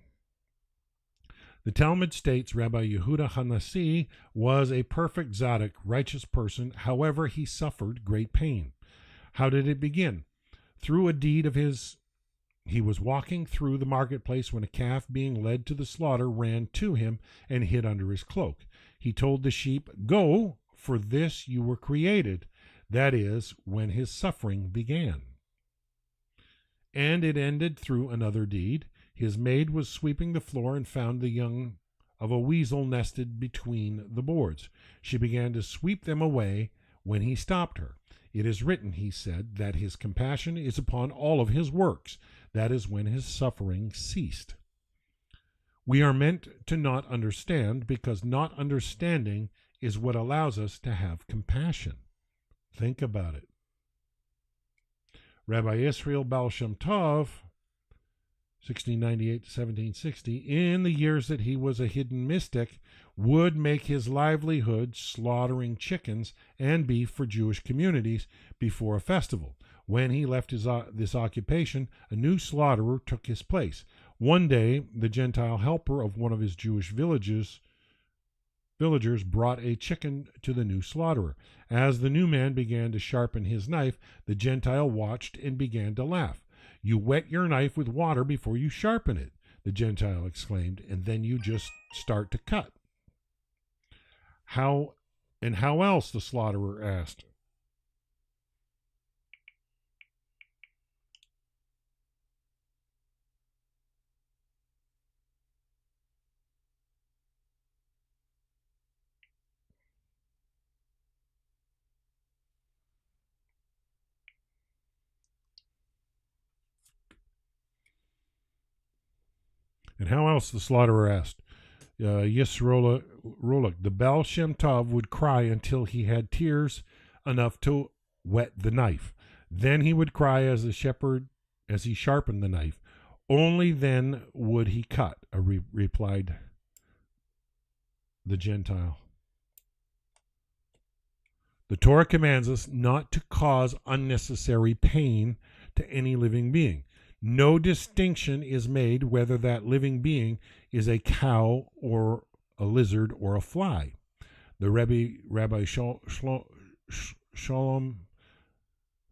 The Talmud states Rabbi Yehuda Hanassi was a perfect tzaddik, righteous person. However, he suffered great pain. How did it begin? Through a deed of his. He was walking through the marketplace when a calf being led to the slaughter ran to him and hid under his cloak. He told the sheep, "Go, for this you were created." That is when his suffering began. And it ended through another deed. His maid was sweeping the floor and found the young of a weasel nested between the boards. She began to sweep them away when he stopped her. It is written, he said, that his compassion is upon all of his works. That is when his suffering ceased. We are meant to not understand, because not understanding is what allows us to have compassion. Think about it. Rabbi Israel Baal Shem Tov, 1698 to 1760, in the years that he was a hidden mystic, would make his livelihood slaughtering chickens and beef for Jewish communities before a festival. When he left this occupation, a new slaughterer took his place. One day, the Gentile helper of one of his Jewish villagers brought a chicken to the new slaughterer. As the new man began to sharpen his knife, the Gentile watched and began to laugh. "You wet your knife with water before you sharpen it," the Gentile exclaimed, "and then you just start to cut." How else?" the slaughterer asked. And how else, the slaughterer asked. Yisroel Rolik, the Baal Shem Tov would cry until he had tears enough to wet the knife. Then he would cry as he sharpened the knife. Only then would he cut, replied the Gentile. The Torah commands us not to cause unnecessary pain to any living being. No distinction is made whether that living being is a cow or a lizard or a fly. The Rabbi Shalom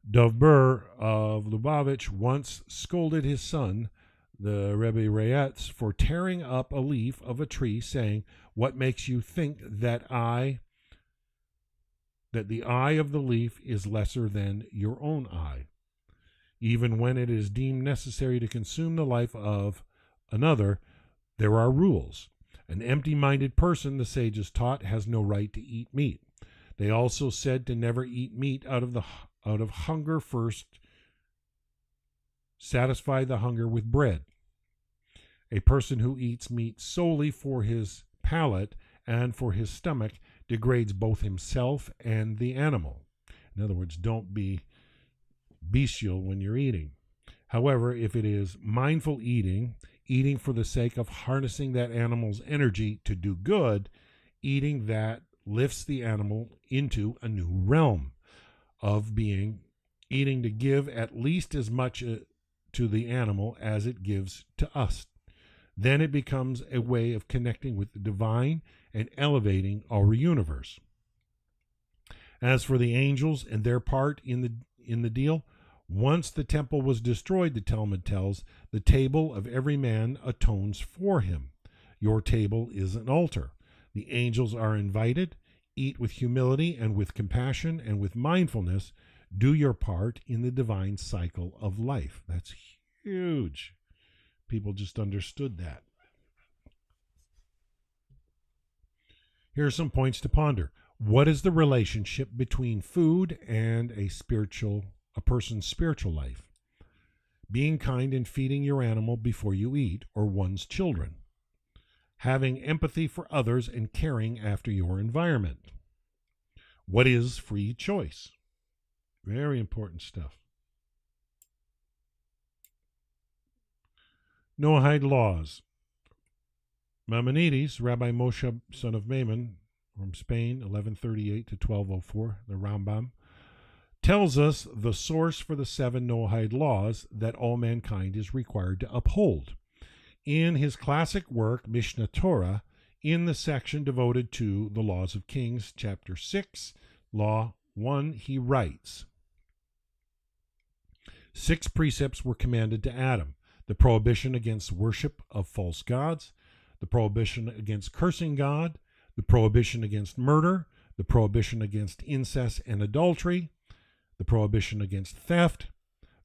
Dovber of Lubavitch once scolded his son, the Rebbe Rayetz, for tearing up a leaf of a tree, saying, "What makes you think that the eye of the leaf is lesser than your own eye?" Even when it is deemed necessary to consume the life of another, there are rules. An empty-minded person, the sages taught, has no right to eat meat. They also said to never eat meat out of hunger. First, satisfy the hunger with bread. A person who eats meat solely for his palate and for his stomach degrades both himself and the animal. In other words, don't be bestial when you're eating. However, if it is mindful eating for the sake of harnessing that animal's energy to do good, eating that lifts the animal into a new realm of being, eating to give at least as much to the animal as it gives to us. Then it becomes a way of connecting with the divine and elevating our universe. As for the angels and their part in the deal, once the temple was destroyed, the Talmud tells, the table of every man atones for him. Your table is an altar. The angels are invited. Eat with humility and with compassion and with mindfulness. Do your part in the divine cycle of life. That's huge. People just understood that. Here are some points to ponder. What is the relationship between food and a person's spiritual life? Being kind and feeding your animal before you eat, or one's children. Having empathy for others and caring after your environment. What is free choice? Very important stuff. Noahide laws. Maimonides, Rabbi Moshe, son of Maimon, from Spain, 1138 to 1204, the Rambam, tells us the source for the 7 Noahide laws that all mankind is required to uphold. In his classic work, Mishnah Torah, in the section devoted to the laws of kings, chapter 6, law 1, he writes, 6 precepts were commanded to Adam: the prohibition against worship of false gods, the prohibition against cursing God, the prohibition against murder, the prohibition against incest and adultery, the prohibition against theft,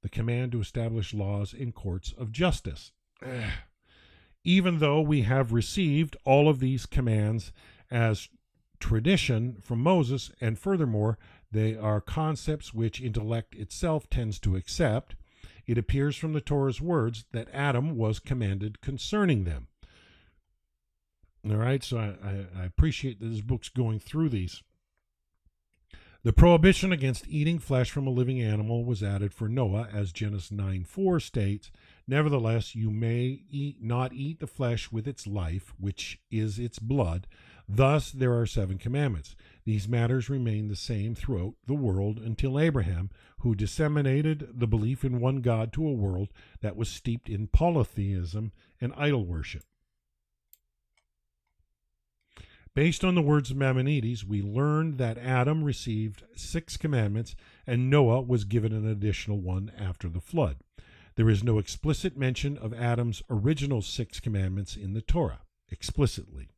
the command to establish laws in courts of justice. Even though we have received all of these commands as tradition from Moses, and furthermore, they are concepts which intellect itself tends to accept, it appears from the Torah's words that Adam was commanded concerning them. All right, so I appreciate that this book's going through these. The prohibition against eating flesh from a living animal was added for Noah, as Genesis 9:4 states, "Nevertheless, you may not eat the flesh with its life, which is its blood." Thus, there are 7 commandments. These matters remain the same throughout the world until Abraham, who disseminated the belief in one God to a world that was steeped in polytheism and idol worship. Based on the words of Maimonides, we learn that Adam received 6 commandments and Noah was given an additional one after the flood. There is no explicit mention of Adam's original 6 commandments in the Torah, explicitly,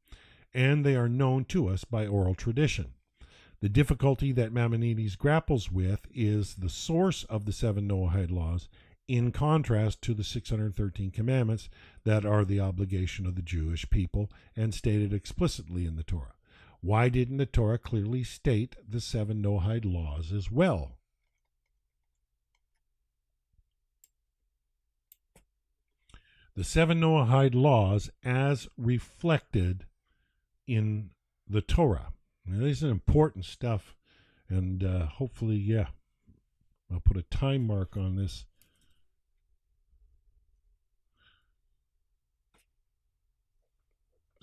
and they are known to us by oral tradition. The difficulty that Maimonides grapples with is the source of the 7 Noahide laws, in contrast to the 613 commandments that are the obligation of the Jewish people and stated explicitly in the Torah. Why didn't the Torah clearly state the 7 Noahide laws as well? The 7 Noahide laws as reflected in the Torah. Now, this is important stuff, and hopefully, I'll put a time mark on this.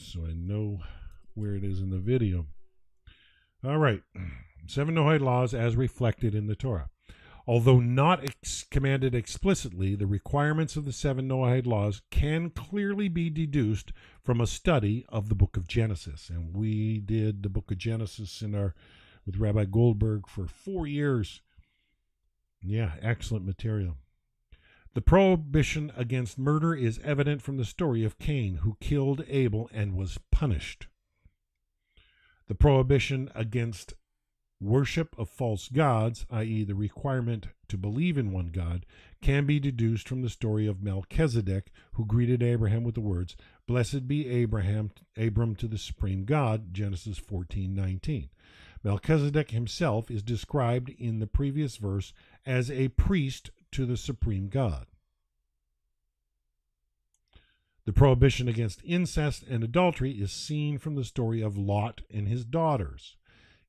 So I know where it is in the video. All right. 7 Noahide laws as reflected in the Torah. Although not commanded explicitly, the requirements of the 7 Noahide laws can clearly be deduced from a study of the book of Genesis. And we did the book of Genesis with Rabbi Goldberg for 4 years. Yeah, excellent material. The prohibition against murder is evident from the story of Cain, who killed Abel and was punished. The prohibition against worship of false gods, i.e., the requirement to believe in one God, can be deduced from the story of Melchizedek, who greeted Abraham with the words, "Blessed be Abram to the supreme God," Genesis 14:19. Melchizedek himself is described in the previous verse as a priest to the supreme God. The prohibition against incest and adultery is seen from the story of Lot and his daughters.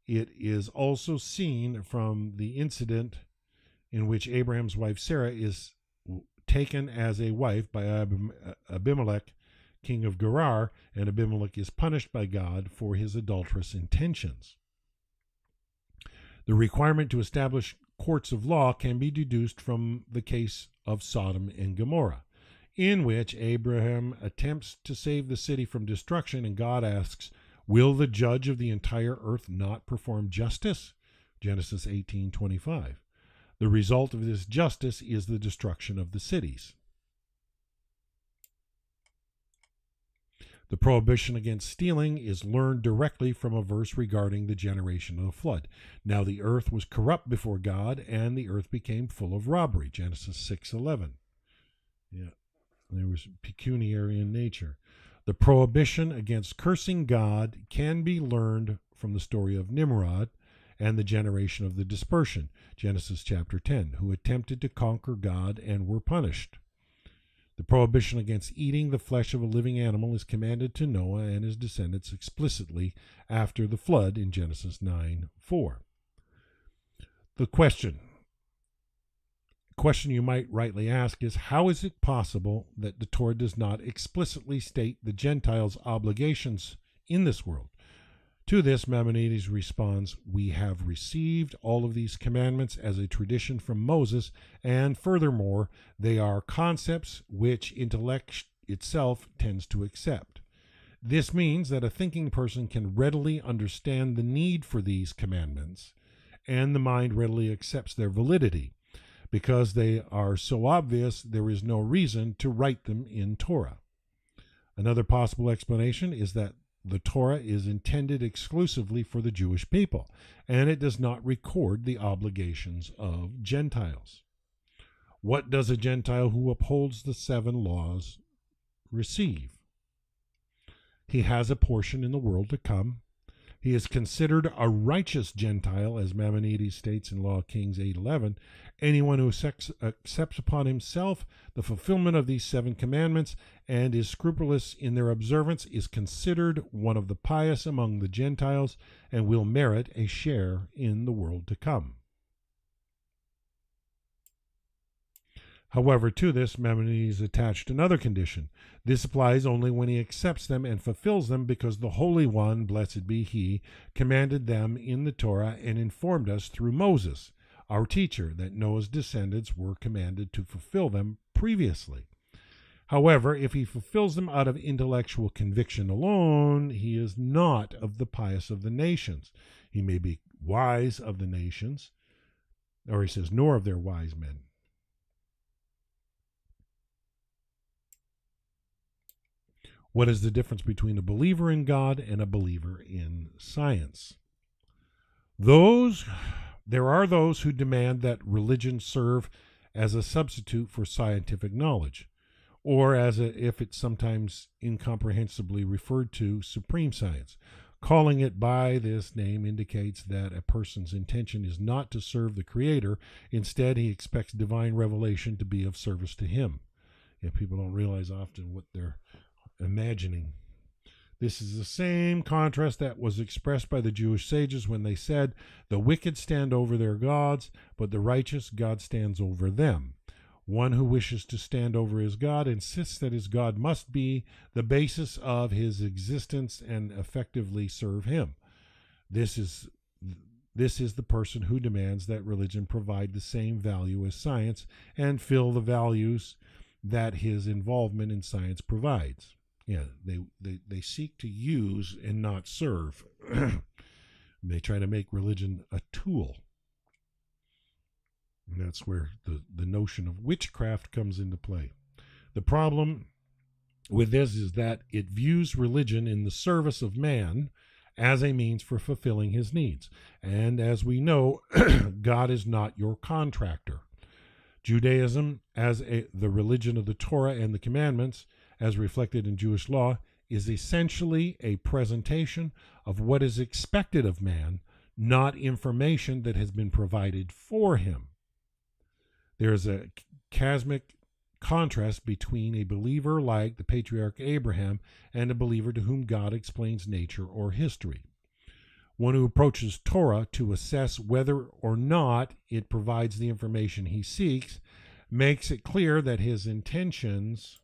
It is also seen from the incident in which Abraham's wife Sarah is taken as a wife by Abimelech, king of Gerar, and Abimelech is punished by God for his adulterous intentions. The requirement to establish courts of law can be deduced from the case of Sodom and Gomorrah, in which Abraham attempts to save the city from destruction, and God asks, "Will the judge of the entire earth not perform justice?" Genesis 18:25. The result of this justice is the destruction of the cities. The prohibition against stealing is learned directly from a verse regarding the generation of the flood. Now the earth was corrupt before God, and the earth became full of robbery. Genesis 6:11. Yeah, they were pecuniary in nature. The prohibition against cursing God can be learned from the story of Nimrod and the generation of the dispersion, Genesis chapter 10, who attempted to conquer God and were punished. The prohibition against eating the flesh of a living animal is commanded to Noah and his descendants explicitly after the flood in Genesis 9:4. The question you might rightly ask is, how is it possible that the Torah does not explicitly state the Gentiles' obligations in this world? To this, Maimonides responds, we have received all of these commandments as a tradition from Moses, and furthermore, they are concepts which intellect itself tends to accept. This means that a thinking person can readily understand the need for these commandments, and the mind readily accepts their validity. Because they are so obvious, there is no reason to write them in Torah. Another possible explanation is that the Torah is intended exclusively for the Jewish people, and it does not record the obligations of Gentiles. What does a Gentile who upholds the 7 laws receive? He has a portion in the world to come. He is considered a righteous Gentile, as Maimonides states in Law of Kings 8:11. Anyone who accepts upon himself the fulfillment of these 7 commandments and is scrupulous in their observance is considered one of the pious among the Gentiles and will merit a share in the world to come. However, to this, Maimonides attached another condition. This applies only when he accepts them and fulfills them, because the Holy One, blessed be He, commanded them in the Torah and informed us through Moses, our teacher, that Noah's descendants were commanded to fulfill them previously. However, if he fulfills them out of intellectual conviction alone, he is not of the pious of the nations. He may be wise of the nations, or he says, nor of their wise men. What is the difference between a believer in God and a believer in science? There are those who demand that religion serve as a substitute for scientific knowledge, or if it's sometimes incomprehensibly referred to, supreme science. Calling it by this name indicates that a person's intention is not to serve the Creator. Instead, he expects divine revelation to be of service to him. Yeah, people don't realize often what they're imagining. This is the same contrast that was expressed by the Jewish sages when they said, the wicked stand over their gods, but the righteous God stands over them. One who wishes to stand over his God insists that his God must be the basis of his existence and effectively serve him. This is the person who demands that religion provide the same value as science and fill the values that his involvement in science provides. Yeah, they seek to use and not serve. They try to make religion a tool. And that's where the notion of witchcraft comes into play. The problem with this is that it views religion in the service of man as a means for fulfilling his needs. And as we know, God is not your contractor. Judaism, as the religion of the Torah and the commandments, as reflected in Jewish law, is essentially a presentation of what is expected of man, not information that has been provided for him. There is a cosmic contrast between a believer like the patriarch Abraham and a believer to whom God explains nature or history. One who approaches Torah to assess whether or not it provides the information he seeks makes it clear that his intentions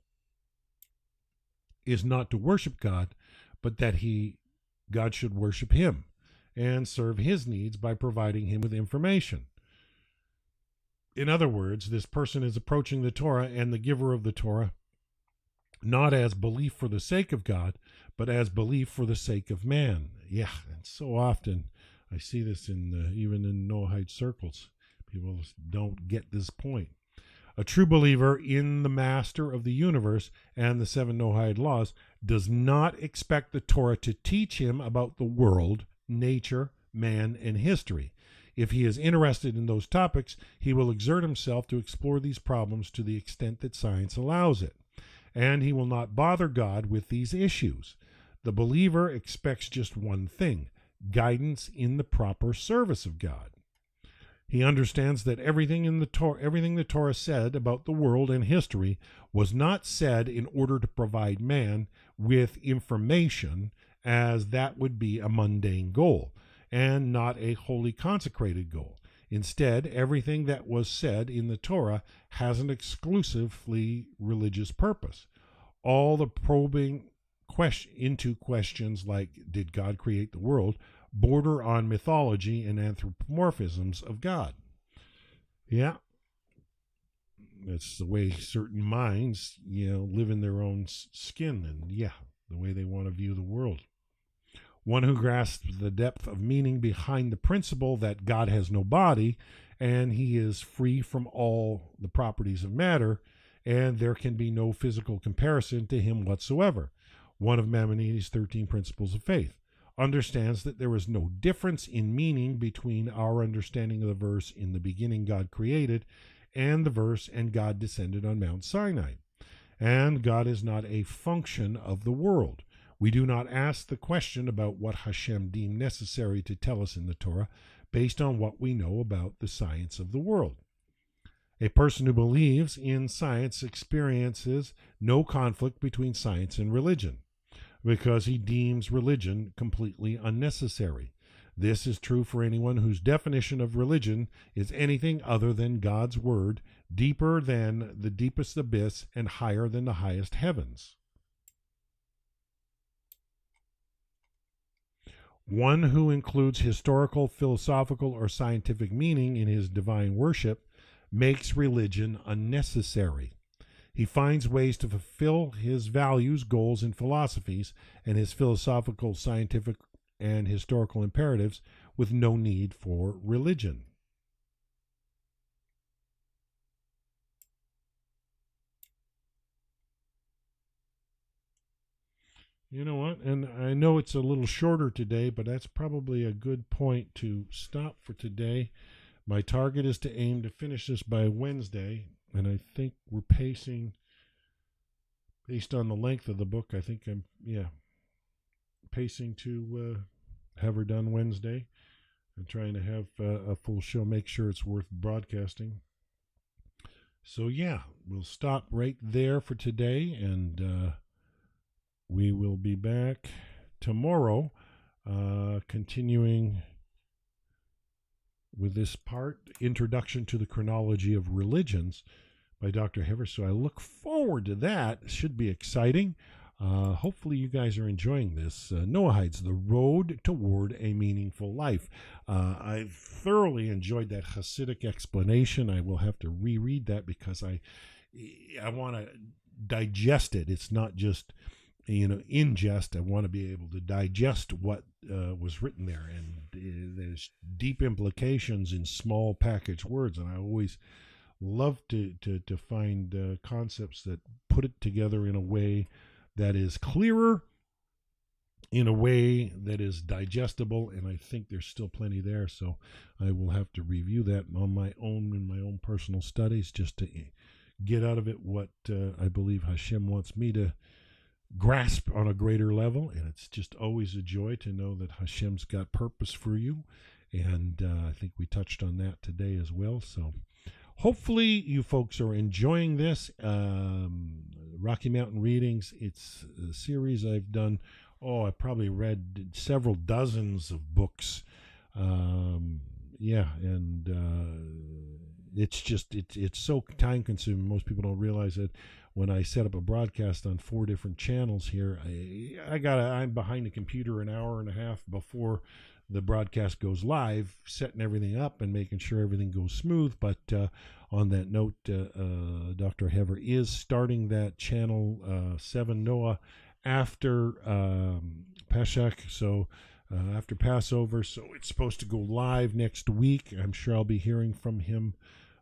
is not to worship God, but that God should worship him and serve his needs by providing him with information. In other words, this person is approaching the Torah and the giver of the Torah not as belief for the sake of God, but as belief for the sake of man. Yeah, and so often I see this even in Noahide circles. People don't get this point. A true believer in the master of the universe and the 7 Noahide laws does not expect the Torah to teach him about the world, nature, man, and history. If he is interested in those topics, he will exert himself to explore these problems to the extent that science allows it. And he will not bother God with these issues. The believer expects just one thing: guidance in the proper service of God. He understands that everything the Torah said about the world and history was not said in order to provide man with information, as that would be a mundane goal and not a wholly consecrated goal. Instead, everything that was said in the Torah has an exclusively religious purpose. All the probing into questions like, did God create the world, border on mythology and anthropomorphisms of God. Yeah, that's the way certain minds, live in their own skin, and the way they want to view the world. One who grasps the depth of meaning behind the principle that God has no body and he is free from all the properties of matter, and there can be no physical comparison to him whatsoever. One of Maimonides' 13 Principles of Faith understands that there is no difference in meaning between our understanding of the verse, "In the beginning God created," and the verse, "And God descended on Mount Sinai." And God is not a function of the world. We do not ask the question about what Hashem deemed necessary to tell us in the Torah based on what we know about the science of the world. A person who believes in science experiences no conflict between science and religion, because he deems religion completely unnecessary. This is true for anyone whose definition of religion is anything other than God's word, deeper than the deepest abyss and higher than the highest heavens. One who includes historical, philosophical, or scientific meaning in his divine worship makes religion unnecessary. He finds ways to fulfill his values, goals, and philosophies, and his philosophical, scientific, and historical imperatives with no need for religion. You know what? And I know it's a little shorter today, but that's probably a good point to stop for today. My target is to aim to finish this by Wednesday, and I think we're pacing, based on the length of the book, I think I'm, pacing to have her done Wednesday. I'm trying to have a full show, make sure it's worth broadcasting. So, we'll stop right there for today, and we will be back tomorrow, continuing with this part, Introduction to the Chronology of Religions by Dr. Hever. So I look forward to that. It should be exciting. Hopefully you guys are enjoying this. Noahides, The Road Toward a Meaningful Life. I thoroughly enjoyed that Hasidic explanation. I will have to reread that because I want to digest it. It's not just ingest. I want to be able to digest what was written there, and there's deep implications in small packaged words, and I always love to find concepts that put it together in a way that is clearer, in a way that is digestible, and I think there's still plenty there, so I will have to review that on my own, in my own personal studies, just to get out of it what I believe Hashem wants me to grasp on a greater level. And it's just always a joy to know that Hashem's got purpose for you, and I think we touched on that today as well. So hopefully you folks are enjoying this. Rocky Mountain Readings, it's a series I've done. I probably read several dozens of books. It's so time consuming. Most people don't realize that when I set up a broadcast on 4 different channels here, I'm behind the computer an hour and a half before the broadcast goes live, setting everything up and making sure everything goes smooth. But on that note, Dr. Hever is starting that channel 7 Noah after Pesach, so after Passover. So it's supposed to go live next week. I'm sure I'll be hearing from him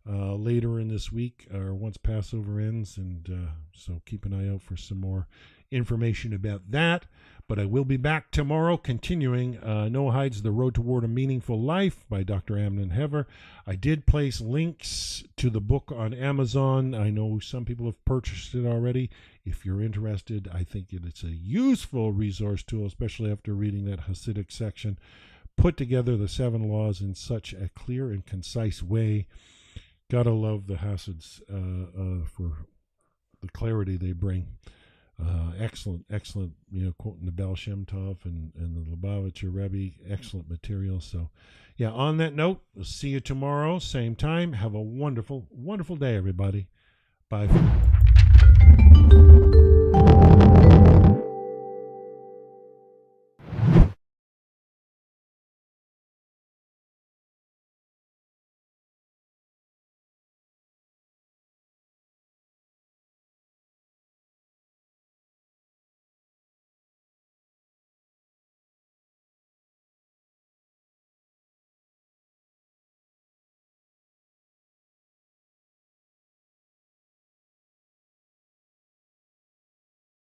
later in this week, or once Passover ends, and so keep an eye out for some more information about that. But I will be back tomorrow continuing Noahides, The Road Toward a Meaningful Life by Dr. Amnon Hever. I did place links to the book on Amazon. I know some people have purchased it already. If you're interested, I think it's a useful resource tool, especially after reading that Hasidic section. Put together the 7 laws in such a clear and concise way. Gotta love the Hasids for the clarity they bring. Excellent, quoting the Baal Shem Tov and the Lubavitcher Rebbe, excellent material. So, yeah, on that note, we'll see you tomorrow, same time. Have a wonderful, wonderful day, everybody. Bye for now.